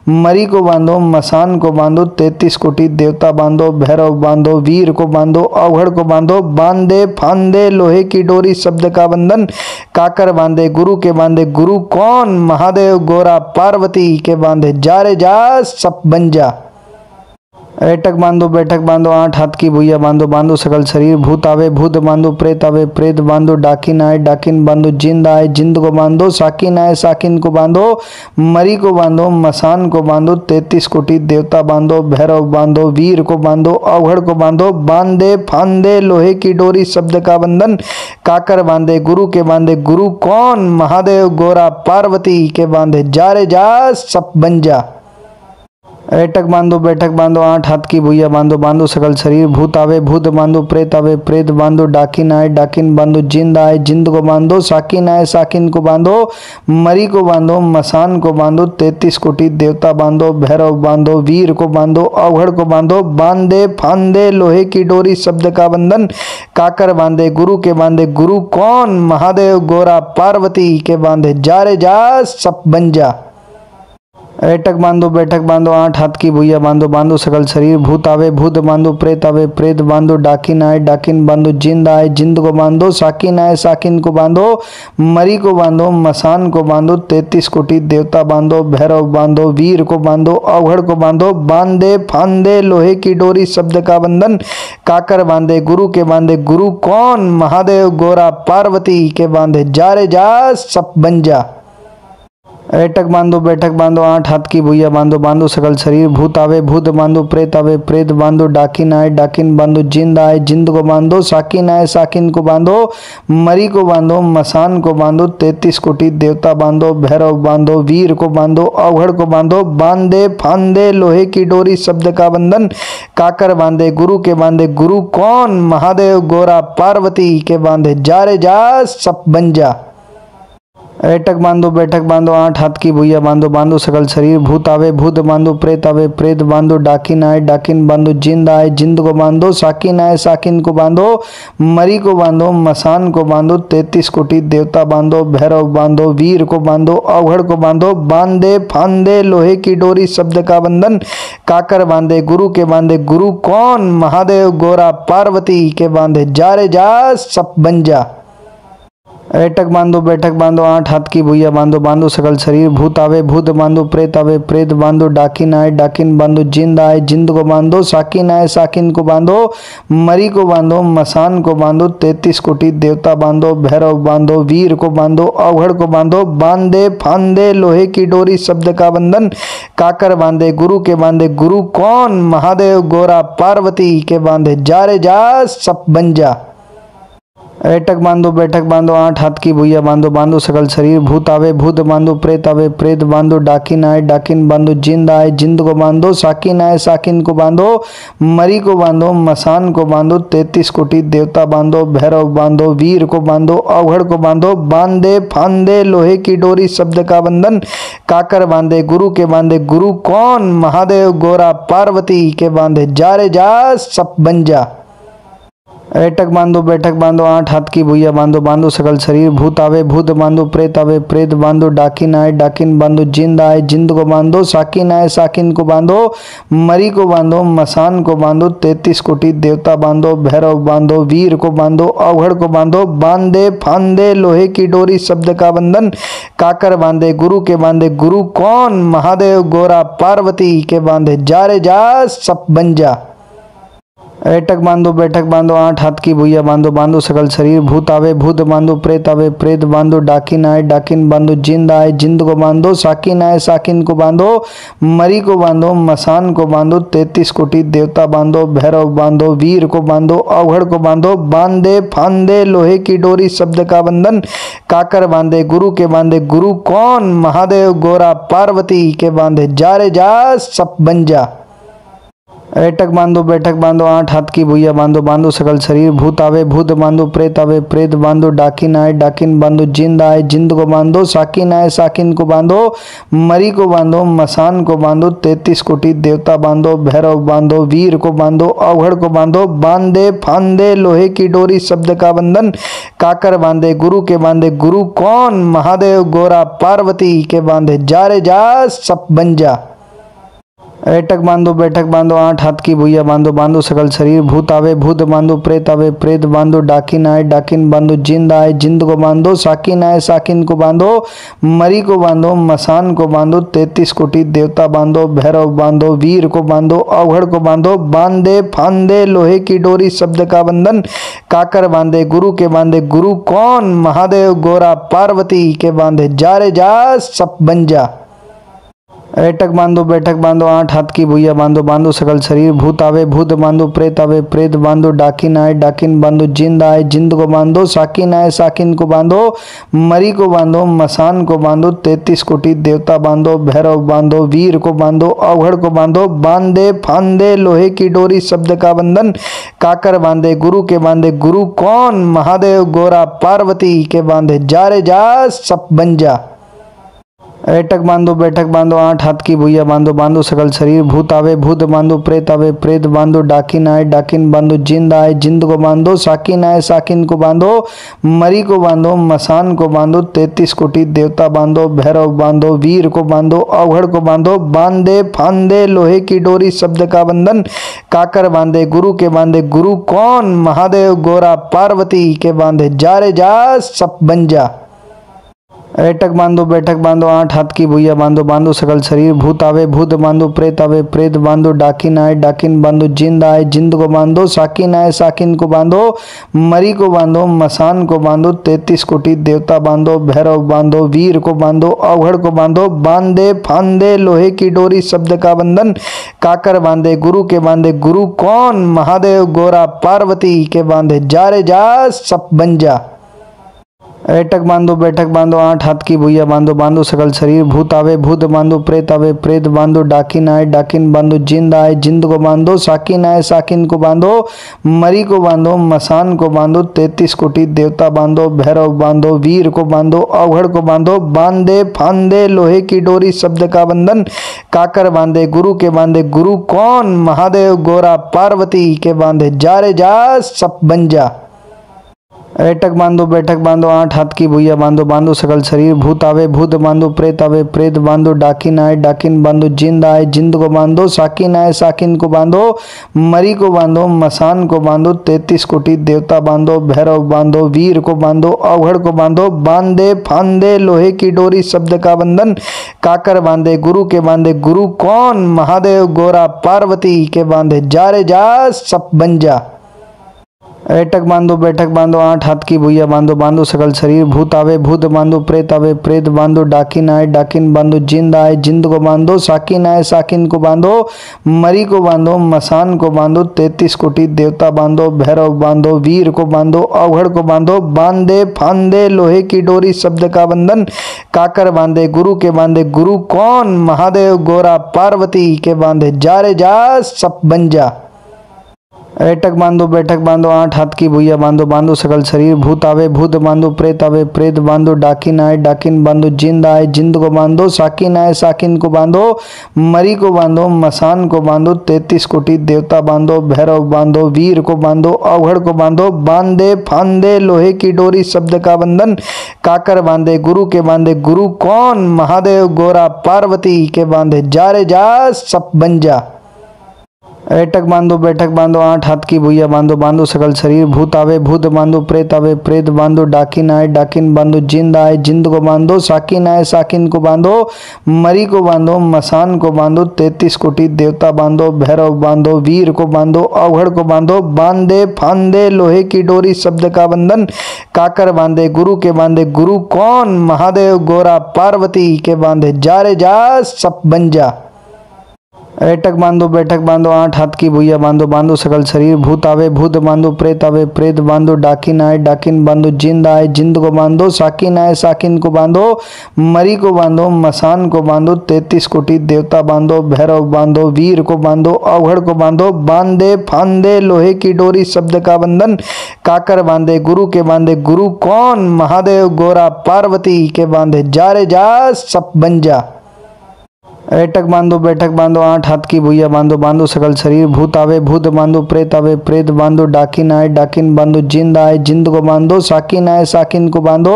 मरी को बांधो मसान को बांधो 33 कोटि देवता बांधो भैरव बांधो वीर को बांधो अवघड़ को बांधो बांधे फांदे लोहे की डोरी शब्द का बंधन काकर बांधे गुरु कौन महादेव गोरा पार्वती के बांधे जा रे जा सब बन जा। ऐटक बांधो बैठक बांधो 8 हाथ की भुइया बांधो बांधो सकल शरीर भूत आवे भूत बांधो प्रेत आवे प्रेत बांधो डाकिन आए डाकिन बांधो जिंद आए जिंद को बांधो साकिन आए साकिन को बांधो मरी को बांधो मसान को बांधो 33 कोटि देवता बांधो भैरव बांधो वीर को बांधो अवघड़ को बांधो बांधे फांदे लोहे की डोरी शब्द का बंधन काकर बांधे गुरु कौन महादेव गोरा पार्वती के बांधे जा रे जा सब बन जा। ऐटक बांधो बैठक बांधो 8 हाथ की भुइया बांधो बांधो सकल शरीर भूत आवे भूत बांधो प्रेत आवे प्रेत बांधो डाकिन आए डाकिन बांधो जिंद आए जिंद को बांधो साकिन आए साकिन को बांधो मरी को बांधो मसान को बांधो 33 कोटि देवता बांधो भैरव बांधो वीर को बांधो अवघड़ को बांधो बांधे फांदे लोहे की डोरी शब्द का बंधन काकर बांधे गुरु कौन महादेव गोरा पार्वती के बांधे जा रे जा सब बन जा। ऐटक बांधो बैठक बांधो 8 हाथ की भुइया बांधो बांधो सकल शरीर भूत आवे भूत बांधो प्रेत आवे प्रेत बांधो डाकिन आए डाकिन बांधो जिंद आए जिंद को बांधो साकिन आए साकिन को बांधो मरी को बांधो मसान को बांधो 33 कोटि देवता बांधो भैरव बांधो वीर को बांधो अवघड़ को बांधो बांधे फांदे लोहे की डोरी शब्द का बंधन काकर बांधे गुरु कौन महादेव गोरा पार्वती के बांधे जा रे जा सब बन जा। ऐटक बांधो बैठक बांधो 8 हाथ की भुइया बांधो बांधो सकल शरीर भूत आवे भूत बांधो प्रेत आवे प्रेत बांधो डाकिन आए डाकिन बांधो जिंद आए जिंद को बांधो साकिन आए साकिन को बांधो मरी को बांधो मसान को बांधो 33 कोटि देवता बांधो भैरव बांधो वीर को बांधो अवघड़ को बांधो बांधे फांदे लोहे की डोरी शब्द का बंधन काकर बांधे गुरु कौन महादेव गोरा पार्वती के बांधे जा रे जा सब बन जा। ऐटक बांधो बैठक बांधो 8 हाथ की भुइया बांधो बांधो सकल शरीर भूत आवे भूत बांधो प्रेत आवे प्रेत बांधो डाकिन आए डाकिन बांधो जिंद आए जिंद को बांधो साकिन आए साकिन को बांधो मरी को बांधो मसान को बांधो 33 कोटि देवता बांधो भैरव बांधो वीर को बांधो अवघड़ को बांधो बांधे फांदे लोहे की डोरी शब्द का बंधन काकर बांधे गुरु कौन महादेव गोरा पार्वती के बांधे जा रे जा सब बन जा। ऐटक बांधो बैठक बांधो 8 हाथ की भुइया बांधो बांधो सकल शरीर भूत आवे भूत बांधो प्रेत आवे प्रेत बांधो डाकिन आए डाकिन बांधो जिंद आए जिंद को बांधो साकिन आए साकिन को बांधो मरी को बांधो मसान को बांधो 33 कोटि देवता बांधो भैरव बांधो वीर को बांधो अवघड़ को बांधो बांधे फांदे लोहे की डोरी शब्द का बंधन काकर बांधे गुरु कौन महादेव गोरा पार्वती के बांधे जा रे जा सब बन जा। ऐटक बांधो बैठक बांधो 8 हाथ की भुइया बांधो बांधो सकल शरीर भूत आवे भूत बांधो प्रेत आवे प्रेत बांधो डाकिन आए डाकिन बांधो जिंद आए जिंद को बांधो साकिन आए साकिन को बांधो मरी को बांधो मसान को बांधो 33 कोटि देवता बांधो भैरव बांधो वीर को बांधो अवघड़ को बांधो बांधे फांदे लोहे की डोरी शब्द का बंधन काकर बांधे गुरु कौन महादेव गोरा पार्वती के बांधे जा रे जा सब बन जा। ऐटक बांधो बैठक बांधो 8 हाथ की भुइया बांधो बांधो सकल शरीर भूत आवे भूत बांधो प्रेत आवे प्रेत बांधो डाकिन आए डाकिन बांधो जिंद आए जिंद को बांधो साकिन आए साकिन को बांधो मरी को बांधो मसान को बांधो 33 कोटि देवता बांधो भैरव बांधो वीर को बांधो अवघड़ को बांधो बांधे फांदे लोहे की डोरी शब्द का बंधन काकर बांधे गुरु कौन महादेव गोरा पार्वती के बांधे जा रे जा सब बन जा। ऐटक बांधो बैठक बांधो 8 हाथ की भुइया बांधो बांधो सकल शरीर भूत आवे भूत बांधो प्रेत आवे प्रेत बांधो डाकिन आए डाकिन बांधो जिंद आए जिंद को बांधो साकिन आए साकिन को बांधो मरी को बांधो मसान को बांधो 33 कोटि देवता बांधो भैरव बांधो वीर को बांधो अवघड़ को बांधो बांधे फांदे लोहे की डोरी शब्द का बंधन काकर बांधे गुरु कौन महादेव गोरा पार्वती के बांधे जा रे जा सब बन जा। ऐटक बांधो बैठक बांधो 8 हाथ की भुइया बांधो बांधो सकल शरीर भूत आवे भूत बांधो प्रेत आवे प्रेत बांधो डाकिन आए डाकिन बांधो जिंद आए जिंद को बांधो साकिन आए साकिन को बांधो मरी को बांधो मसान को बांधो 33 कोटि देवता बांधो भैरव बांधो वीर को बांधो अवघड़ को बांधो बांधे फांदे लोहे की डोरी शब्द का बंधन काकर बांधे गुरु कौन महादेव गोरा पार्वती के बांधे जा रे जा सब बन जा। ऐटक बांधो बैठक बांधो 8 हाथ की भुइया बांधो बांधो सकल शरीर भूत आवे भूत बांधो प्रेत आवे प्रेत बांधो डाकिन आए डाकिन बांधो जिंद आए जिंद को बांधो साकिन आए साकिन को बांधो मरी को बांधो मसान को बांधो 33 कोटि देवता बांधो भैरव बांधो वीर को बांधो अवघड़ को बांधो बांधे फांदे लोहे की डोरी शब्द का बंधन काकर बांधे गुरु कौन महादेव गोरा पार्वती के बांधे जा रे जा सब बन जा। ऐटक बांधो बैठक बांधो 8 हाथ की भुइया बांधो बांधो सकल शरीर भूत आवे भूत बांधो प्रेत आवे प्रेत बांधो डाकिन आए डाकिन बांधो जिंद आए जिंद को बांधो साकिन आए साकिन को बांधो मरी को बांधो मसान को बांधो 33 कोटि देवता बांधो भैरव बांधो वीर को बांधो अवघड़ को बांधो बांधे फांदे लोहे की डोरी शब्द का बंधन काकर बांधे गुरु कौन महादेव गोरा पार्वती के बांधे जा रे जा सब बन जा। ऐटक बांधो बैठक बांधो 8 हाथ की भुइया बांधो बांधो सकल शरीर भूत आवे भूत बांधो प्रेत आवे प्रेत बांधो डाकिन आए डाकिन बांधो जिंद आए जिंद को बांधो साकिन आए साकिन को बांधो मरी को बांधो मसान को बांधो 33 कोटि देवता बांधो भैरव बांधो वीर को बांधो अवघड़ को बांधो बांधे फांदे लोहे की डोरी शब्द का बंधन काकर बांधे गुरु कौन महादेव गोरा पार्वती के बांधे जा रे जा सब बन जा। ऐटक बांधो बैठक बांधो 8 हाथ की भुइया बांधो बांधो सकल शरीर भूत आवे भूत बांधो प्रेत आवे प्रेत बांधो डाकिन आए डाकिन बांधो जिंद आए जिंद को बांधो साकिन आए साकिन को बांधो मरी को बांधो मसान को बांधो 33 कोटि देवता बांधो भैरव बांधो वीर को बांधो अवघड़ को बांधो बांधे फांदे लोहे की डोरी शब्द का बंधन काकर बांधे गुरु कौन महादेव गोरा पार्वती के बांधे जा रे जा सब बन जा। ऐटक बांधो बैठक बांधो 8 हाथ की भुइया बांधो बांधो सकल शरीर भूत आवे भूत बांधो प्रेत आवे प्रेत बांधो डाकिन आए डाकिन बांधो जिंद आए जिंद को बांधो साकिन आए साकिन को बांधो मरी को बांधो मसान को बांधो 33 कोटि देवता बांधो भैरव बांधो वीर को बांधो अवघड़ को बांधो बांधे फांदे लोहे की डोरी शब्द का बंधन काकर बांधे गुरु कौन महादेव गोरा पार्वती के बांधे जा रे जा सब बन जा। ऐटक बांधो बैठक बांधो 8 हाथ की भुइया बांधो बांधो सकल शरीर भूत आवे भूत बांधो प्रेत आवे प्रेत बांधो डाकिन आए डाकिन बांधो जिंद आए जिंद को बांधो साकिन आए साकिन को बांधो मरी को बांधो मसान को बांधो 33 कोटि देवता बांधो भैरव बांधो वीर को बांधो अवघड़ को बांधो बांधे फांदे लोहे की डोरी शब्द का बंधन काकर बांधे गुरु कौन महादेव गोरा पार्वती के बांधे जा रे जा सब बन जा। ऐटक बांधो बैठक बांधो 8 हाथ की भुइया बांधो बांधो सकल शरीर भूत आवे भूत बांधो प्रेत आवे प्रेत बांधो डाकिन आए डाकिन बांधो जिंद आए जिंद को बांधो साकिन आए साकिन को बांधो मरी को बांधो मसान को बांधो 33 कोटि देवता बांधो भैरव बांधो वीर को बांधो अवघड़ को बांधो बांधे फांदे लोहे की डोरी शब्द का बंधन काकर बांधे गुरु कौन महादेव गोरा पार्वती के बांधे जा रे जा सब बन जा। ऐटक बांधो बैठक बांधो 8 हाथ की भुइया बांधो बांधो सकल शरीर भूत आवे भूत बांधो प्रेत आवे प्रेत बांधो डाकिन आए डाकिन बांधो जिंद आए जिंद को बांधो साकिन आए साकिन को बांधो मरी को बांधो मसान को बांधो 33 कोटि देवता बांधो भैरव बांधो वीर को बांधो अवघड़ को बांधो बांधे फांदे लोहे की डोरी शब्द का बंधन काकर बांधे गुरु कौन महादेव गोरा पार्वती के बांधे जा रे जा सब बन जा। ऐटक बांधो बैठक बांधो 8 हाथ की भुइया बांधो बांधो सकल शरीर भूत आवे भूत बांधो प्रेत आवे प्रेत बांधो डाकिन आए डाकिन बांधो जिंद आए जिंद को बांधो साकिन आए साकिन को बांधो मरी को बांधो मसान को बांधो 33 कोटि देवता बांधो भैरव बांधो वीर को बांधो अवघड़ को बांधो बांधे फांदे लोहे की डोरी शब्द का बंधन काकर बांधे गुरु कौन महादेव गोरा पार्वती के बांधे जा रे जा सब बन जा। ऐटक बांधो बैठक बांधो 8 हाथ की भुइया बांधो बांधो सकल शरीर भूत आवे भूत बांधो प्रेत आवे प्रेत बांधो डाकिन आए डाकिन बांधो जिंद आए जिंद को बांधो साकिन आए साकिन को बांधो मरी को बांधो मसान को बांधो 33 कोटि देवता बांधो भैरव बांधो वीर को बांधो अवघड़ को बांधो बांधे फांदे लोहे की डोरी शब्द का बंधन काकर बांधे गुरु कौन महादेव गोरा पार्वती के बांधे जा रे जा सब बन जा। ऐटक बांधो बैठक बांधो 8 हाथ की भुइया बांधो बांधो सकल शरीर भूत आवे भूत बांधो प्रेत आवे प्रेत बांधो डाकिन आए डाकिन बांधो जिंद आए जिंद को बांधो साकिन आए साकिन को बांधो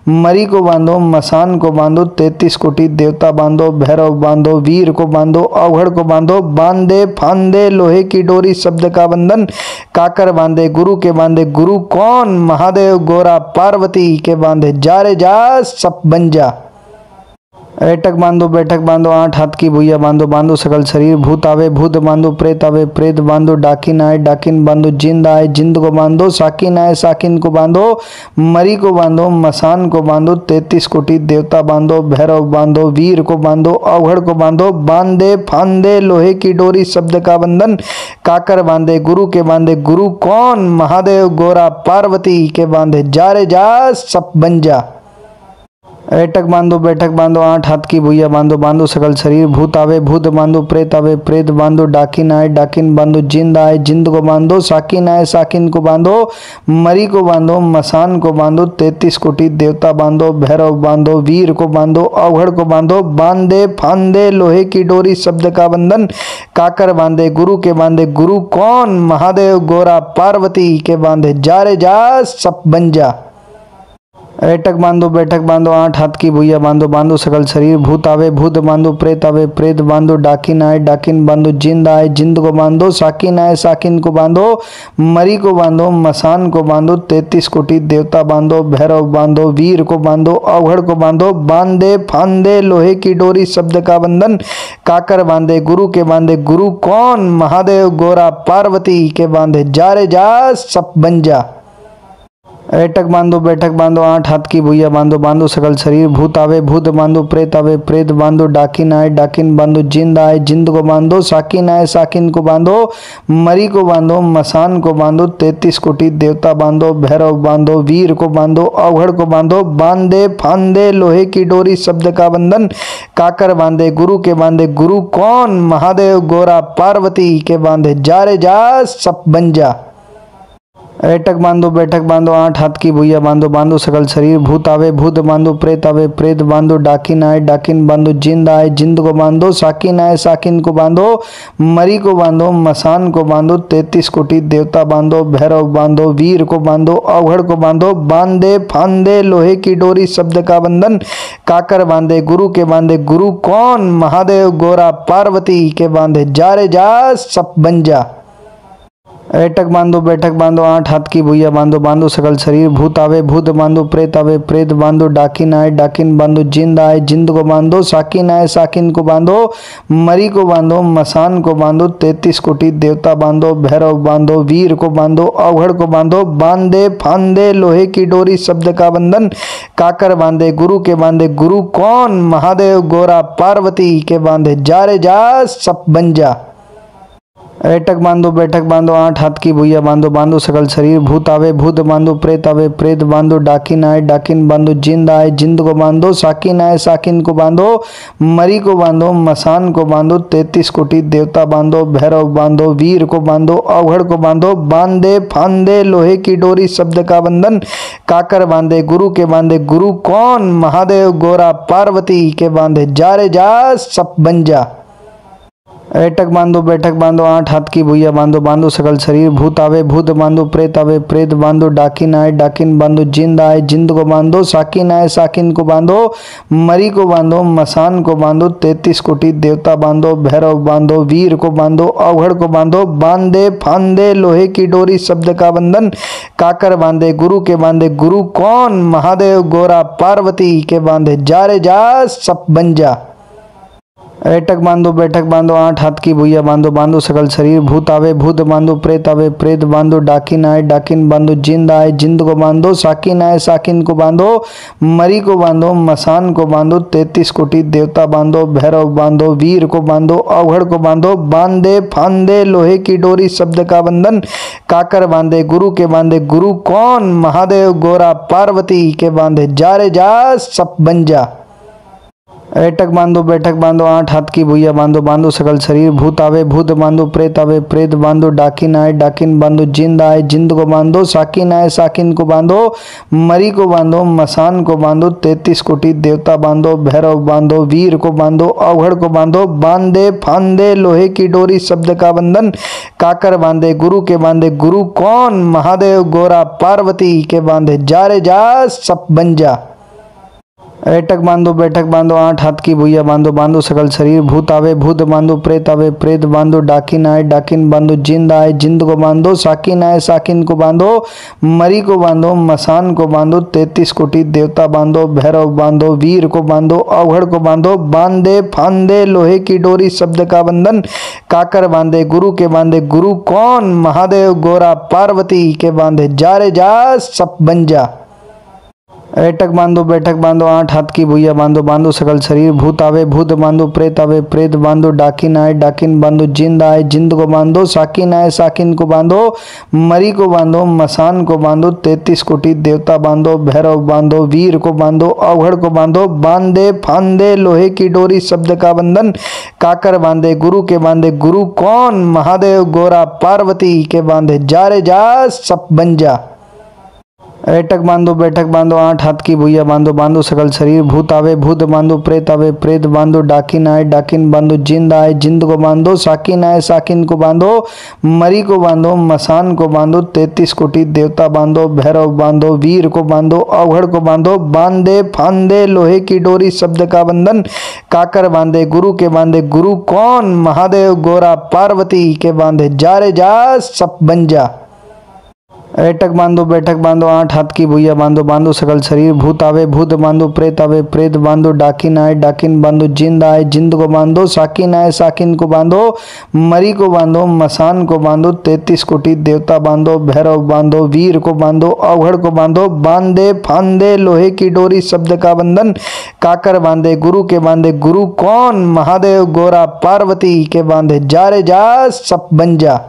मरी को बांधो मसान को बांधो 33 कोटि देवता बांधो भैरव बांधो वीर को बांधो अवघड़ को बांधो बांधे फांदे लोहे की डोरी शब्द का बंधन काकर बांधे गुरु कौन महादेव गोरा पार्वती के बांधे जा रे जा सब बन जा। ऐटक बांधो बैठक बांधो 8 हाथ की भुइया बांधो बांधो सकल शरीर भूत आवे भूत बांधो प्रेत आवे प्रेत बांधो डाकिन आए डाकिन बांधो जिंद आए जिंद को बांधो साकिन आए साकिन को बांधो मरी को बांधो मसान को बांधो 33 कोटि देवता बांधो भैरव बांधो वीर को बांधो अवघड़ को बांधो बांधे फांदे लोहे की डोरी शब्द का बंधन काकर बांधे गुरु कौन महादेव गोरा पार्वती के बांधे जा रे जा सब बन जा। ऐटक बांधो बैठक बांधो 8 हाथ की भुइया बांधो बांधो सकल शरीर भूत आवे भूत बांधो प्रेत आवे प्रेत बांधो डाकिन आए डाकिन बांधो जिंद आए जिंद को बांधो साकिन आए साकिन को बांधो मरी को बांधो मसान को बांधो 33 कोटि देवता बांधो भैरव बांधो वीर को बांधो अवघड़ को बांधो बांधे फांदे लोहे की डोरी शब्द का बंधन काकर बांधे गुरु कौन महादेव गोरा पार्वती के बांधे जा रे जा सब बन जा। ऐटक बांधो बैठक बांधो 8 हाथ की भुइया बांधो बांधो सकल शरीर भूत आवे भूत बांधो प्रेत आवे प्रेत बांधो डाकिन आए डाकिन बांधो जिंद आए जिंद को बांधो साकिन आए साकिन को बांधो मरी को बांधो मसान को बांधो 33 कोटि देवता बांधो भैरव बांधो वीर को बांधो अवघड़ को बांधो बांधे फांदे लोहे की डोरी शब्द का बंधन काकर बांधे गुरु कौन महादेव गोरा पार्वती के बांधे जा रे जा सब बन जा। ऐटक बांधो बैठक बांधो 8 हाथ की भुइया बांधो बांधो सकल शरीर भूत आवे भूत बांधो प्रेत आवे प्रेत बांधो डाकिन आए डाकिन बांधो जिंद आए जिंद को बांधो साकिन आए साकिन को बांधो मरी को बांधो मसान को बांधो 33 कोटि देवता बांधो भैरव बांधो वीर को बांधो अवघड़ को बांधो बांधे फांदे लोहे की डोरी शब्द का बंधन काकर बांधे गुरु कौन महादेव गोरा पार्वती के बांधे जा रे जा सब बन जा। ऐटक बांधो बैठक बांधो 8 हाथ की भुइया बांधो बांधो सकल शरीर भूत आवे भूत बांधो प्रेत आवे प्रेत बांधो डाकिन आए डाकिन बांधो जिंद आए जिंद को बांधो साकिन आए साकिन को बांधो मरी को बांधो मसान को बांधो 33 कोटि देवता बांधो भैरव बांधो वीर को बांधो अवघड़ को बांधो बांधे फांदे लोहे की डोरी शब्द का बंधन काकर बांधे गुरु कौन महादेव गोरा पार्वती के बांधे जा रे जा सब बन जा। ऐटक बांधो बैठक बांधो 8 हाथ की भुइया बांधो बांधो सकल शरीर भूत आवे भूत बांधो प्रेत आवे प्रेत बांधो डाकिन आए डाकिन बांधो जिंद आए जिंद को बांधो साकिन आए साकिन को बांधो मरी को बांधो मसान को बांधो 33 कोटि देवता बांधो भैरव बांधो वीर को बांधो अवघड़ को बांधो बांधे फांदे लोहे की डोरी शब्द का बंधन काकर बांधे गुरु कौन महादेव गोरा पार्वती के बांधे जा रे जा सब बन जा। ऐटक बांधो बैठक बांधो 8 हाथ की भुइया बांधो बांधो सकल शरीर भूत आवे भूत बांधो प्रेत आवे प्रेत बांधो डाकिन आए डाकिन बांधो जिंद आए जिंद को बांधो साकिन आए साकिन को बांधो मरी को बांधो मसान को बांधो 33 कोटि देवता बांधो भैरव बांधो वीर को बांधो अवघड़ को बांधो बांधे फांदे लोहे की डोरी शब्द का बंधन काकर बांधे गुरु कौन महादेव गोरा पार्वती के बांधे जा रे जा सब बन जा। ऐटक बांधो बैठक बांधो 8 हाथ की भुइया बांधो बांधो सकल शरीर भूत आवे भूत बांधो प्रेत आवे प्रेत बांधो डाकिन आए डाकिन बांधो जिंद आए जिंद को बांधो साकिन आए साकिन को बांधो मरी को बांधो मसान को बांधो 33 कोटि देवता बांधो भैरव बांधो वीर को बांधो अवघड़ को बांधो बांधे फांदे लोहे की डोरी शब्द का बंधन काकर बांधे गुरु कौन महादेव गोरा पार्वती के बांधे जा रे जा सब बन जा। ऐटक बांधो बैठक बांधो 8 हाथ की भुइया बांधो बांधो सकल शरीर भूत आवे भूत बांधो प्रेत आवे प्रेत बांधो डाकिन आए डाकिन बांधो जिंद आए जिंद को बांधो साकिन आए साकिन को बांधो मरी को बांधो मसान को बांधो 33 कोटि देवता बांधो भैरव बांधो वीर को बांधो अवघड़ को बांधो बांधे फांदे लोहे की डोरी शब्द का बंधन काकर बांधे गुरु कौन महादेव गोरा पार्वती के बांधे जा रे जा सब बन जा। ऐटक बांधो बैठक बांधो 8 हाथ की भुइया बांधो बांधो सकल शरीर भूत आवे भूत बांधो प्रेत आवे प्रेत बांधो डाकिन आए डाकिन बांधो जिंद आए जिंद को बांधो साकिन आए साकिन को बांधो मरी को बांधो मसान को बांधो 33 कोटि देवता बांधो भैरव बांधो वीर को बांधो अवघड़ को बांधो बांधे फांदे लोहे की डोरी शब्द का बंधन काकर बांधे गुरु कौन महादेव गोरा पार्वती के बांधे जा रे जा सब बन जा। ऐटक बांधो बैठक बांधो 8 हाथ की भुइया बांधो बांधो सकल शरीर भूत आवे भूत बांधो प्रेत आवे प्रेत बांधो डाकिन आए डाकिन बांधो जिंद आए जिंद को बांधो साकिन आए साकिन को बांधो मरी को बांधो मसान को बांधो 33 कोटि देवता बांधो भैरव बांधो वीर को बांधो अवघड़ को बांधो बांधे फांदे लोहे की डोरी शब्द का बंधन काकर बांधे गुरु कौन महादेव गोरा पार्वती के बांधे जा रे जा सब बन जा। ऐटक बांधो बैठक बांधो 8 हाथ की भुइया बांधो बांधो सकल शरीर भूत आवे भूत बांधो प्रेत आवे प्रेत बांधो डाकिन आए डाकिन बांधो जिंद आए जिंद को बांधो साकिन आए साकिन को बांधो मरी को बांधो मसान को बांधो 33 कोटि देवता बांधो भैरव बांधो वीर को बांधो अवघड़ को बांधो बांधे फांदे लोहे की डोरी शब्द का बंधन काकर बांधे गुरु कौन महादेव गोरा पार्वती के बांधे जा रे जा सब बन जा। ऐटक बांधो बैठक बांधो 8 हाथ की भुइया बांधो बांधो सकल शरीर भूत आवे भूत बांधो प्रेत आवे प्रेत बांधो डाकिन आए डाकिन बांधो जिंद आए जिंद को बांधो साकिन आए साकिन को बांधो मरी को बांधो मसान को बांधो 33 कोटि देवता बांधो भैरव बांधो वीर को बांधो अवघड़ को बांधो बांधे फांदे लोहे की डोरी शब्द का बंधन काकर बांधे गुरु कौन महादेव गोरा पार्वती के बांधे जा रे जा सब बन जा। ऐटक बांधो बैठक बांधो 8 हाथ की भुइया बांधो बांधो सकल शरीर भूत आवे भूत बांधो प्रेत आवे प्रेत बांधो डाकिन आए डाकिन बांधो जिंद आए जिंद को बांधो साकिन आए साकिन को बांधो मरी को बांधो मसान को बांधो 33 कोटि देवता बांधो भैरव बांधो वीर को बांधो अवघड़ को बांधो बांधे फांदे लोहे की डोरी शब्द का बंधन काकर बांधे गुरु कौन महादेव गोरा पार्वती के बांधे जा रे जा सब बन जा।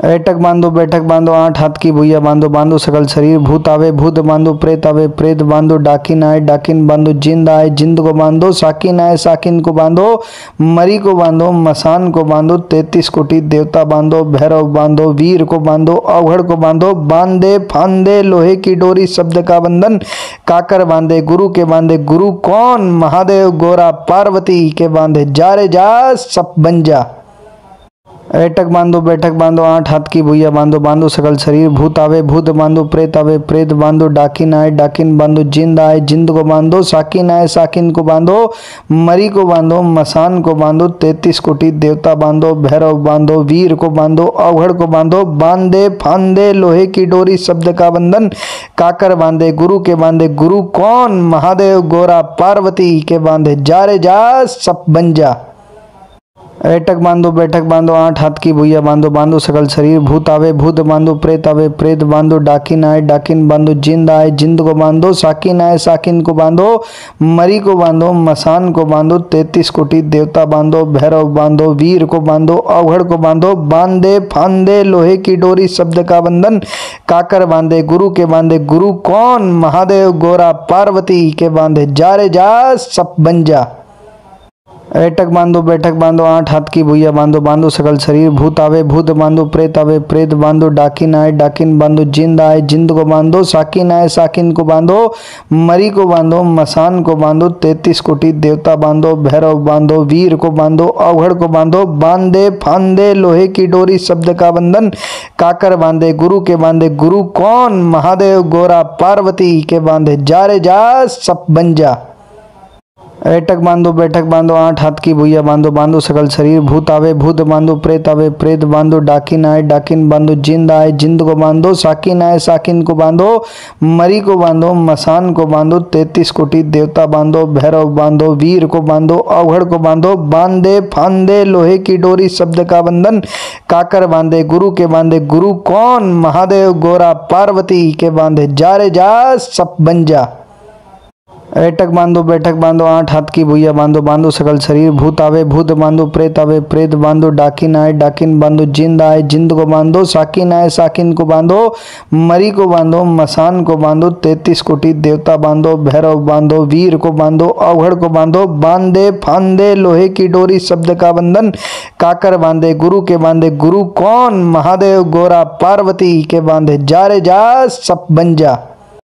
ऐटक बांधो बैठक बांधो 8 हाथ की भुइया बांधो बांधो सकल शरीर भूत आवे भूत बांधो प्रेत आवे प्रेत बांधो डाकिन आए डाकिन बांधो जिंद आए जिंद को बांधो साकिन आए साकिन को बांधो मरी को बांधो मसान को बांधो 33 कोटि देवता बांधो भैरव बांधो वीर को बांधो अवघड़ को बांधो बांधे फांदे लोहे की डोरी शब्द का बंधन काकर बांधे गुरु कौन महादेव गोरा पार्वती के बांधे जा रे जा सब बन जा। ऐटक बांधो बैठक बांधो 8 हाथ की भुइया बांधो बांधो सकल शरीर भूत आवे भूत बांधो प्रेत आवे प्रेत बांधो डाकिन आए डाकिन बांधो जिंद आए जिंद को बांधो साकिन आए साकिन को बांधो मरी को बांधो मसान को बांधो 33 कोटि देवता बांधो भैरव बांधो वीर को बांधो अवघड़ को बांधो बांधे फांदे लोहे की डोरी शब्द का बंधन काकर बांधे गुरु कौन महादेव गोरा पार्वती के बांधे जा रे जा सब बन जा। ऐटक बांधो बैठक बांधो 8 हाथ की भुइया बांधो बांधो सकल शरीर भूत आवे भूत बांधो प्रेत आवे प्रेत बांधो डाकिन आए डाकिन बांधो जिंद आए जिंद को बांधो साकिन आए साकिन को बांधो मरी को बांधो मसान को बांधो 33 कोटि देवता बांधो भैरव बांधो वीर को बांधो अवघड़ को बांधो बांधे फांदे लोहे की डोरी शब्द का बंधन काकर बांधे गुरु कौन महादेव गोरा पार्वती के बांधे जा रे जा सब बन जा। ऐटक बांधो बैठक बांधो 8 हाथ की भुइया बांधो बांधो सकल शरीर भूत आवे भूत बांधो प्रेत आवे प्रेत बांधो डाकिन आए डाकिन बांधो जिंद आए जिंद को बांधो साकिन आए साकिन को बांधो मरी को बांधो मसान को बांधो 33 कोटि देवता बांधो भैरव बांधो वीर को बांधो अवघड़ को बांधो बांधे फांदे लोहे की डोरी शब्द का बंधन काकर बांधे गुरु कौन महादेव गोरा पार्वती के बांधे जा रे जा सब बन जा। ऐटक बांधो बैठक बांधो 8 हाथ की भुइया बांधो बांधो सकल शरीर भूत आवे भूत बांधो प्रेत आवे प्रेत बांधो डाकिन आए डाकिन बांधो जिंद आए जिंद को बांधो साकिन आए साकिन को बांधो मरी को बांधो मसान को बांधो 33 कोटि देवता बांधो भैरव बांधो वीर को बांधो अवघड़ को बांधो बांधे फांदे लोहे की डोरी शब्द का बंधन काकर बांधे गुरु कौन महादेव गोरा पार्वती के बांधे जा रे जा सब बन जा। ऐटक बांधो बैठक बांधो 8 हाथ की भुइया बांधो बांधो सकल शरीर भूत आवे भूत बांधो प्रेत आवे प्रेत बांधो डाकिन आए डाकिन बांधो जिंद आए जिंद को बांधो साकिन आए साकिन को बांधो मरी को बांधो मसान को बांधो 33 कोटि देवता बांधो भैरव बांधो वीर को बांधो अवघड़ को बांधो बांधे फांदे लोहे की डोरी शब्द का बंधन काकर बांधे गुरु कौन महादेव गोरा पार्वती के बांधे जा रे जा सब बन जा।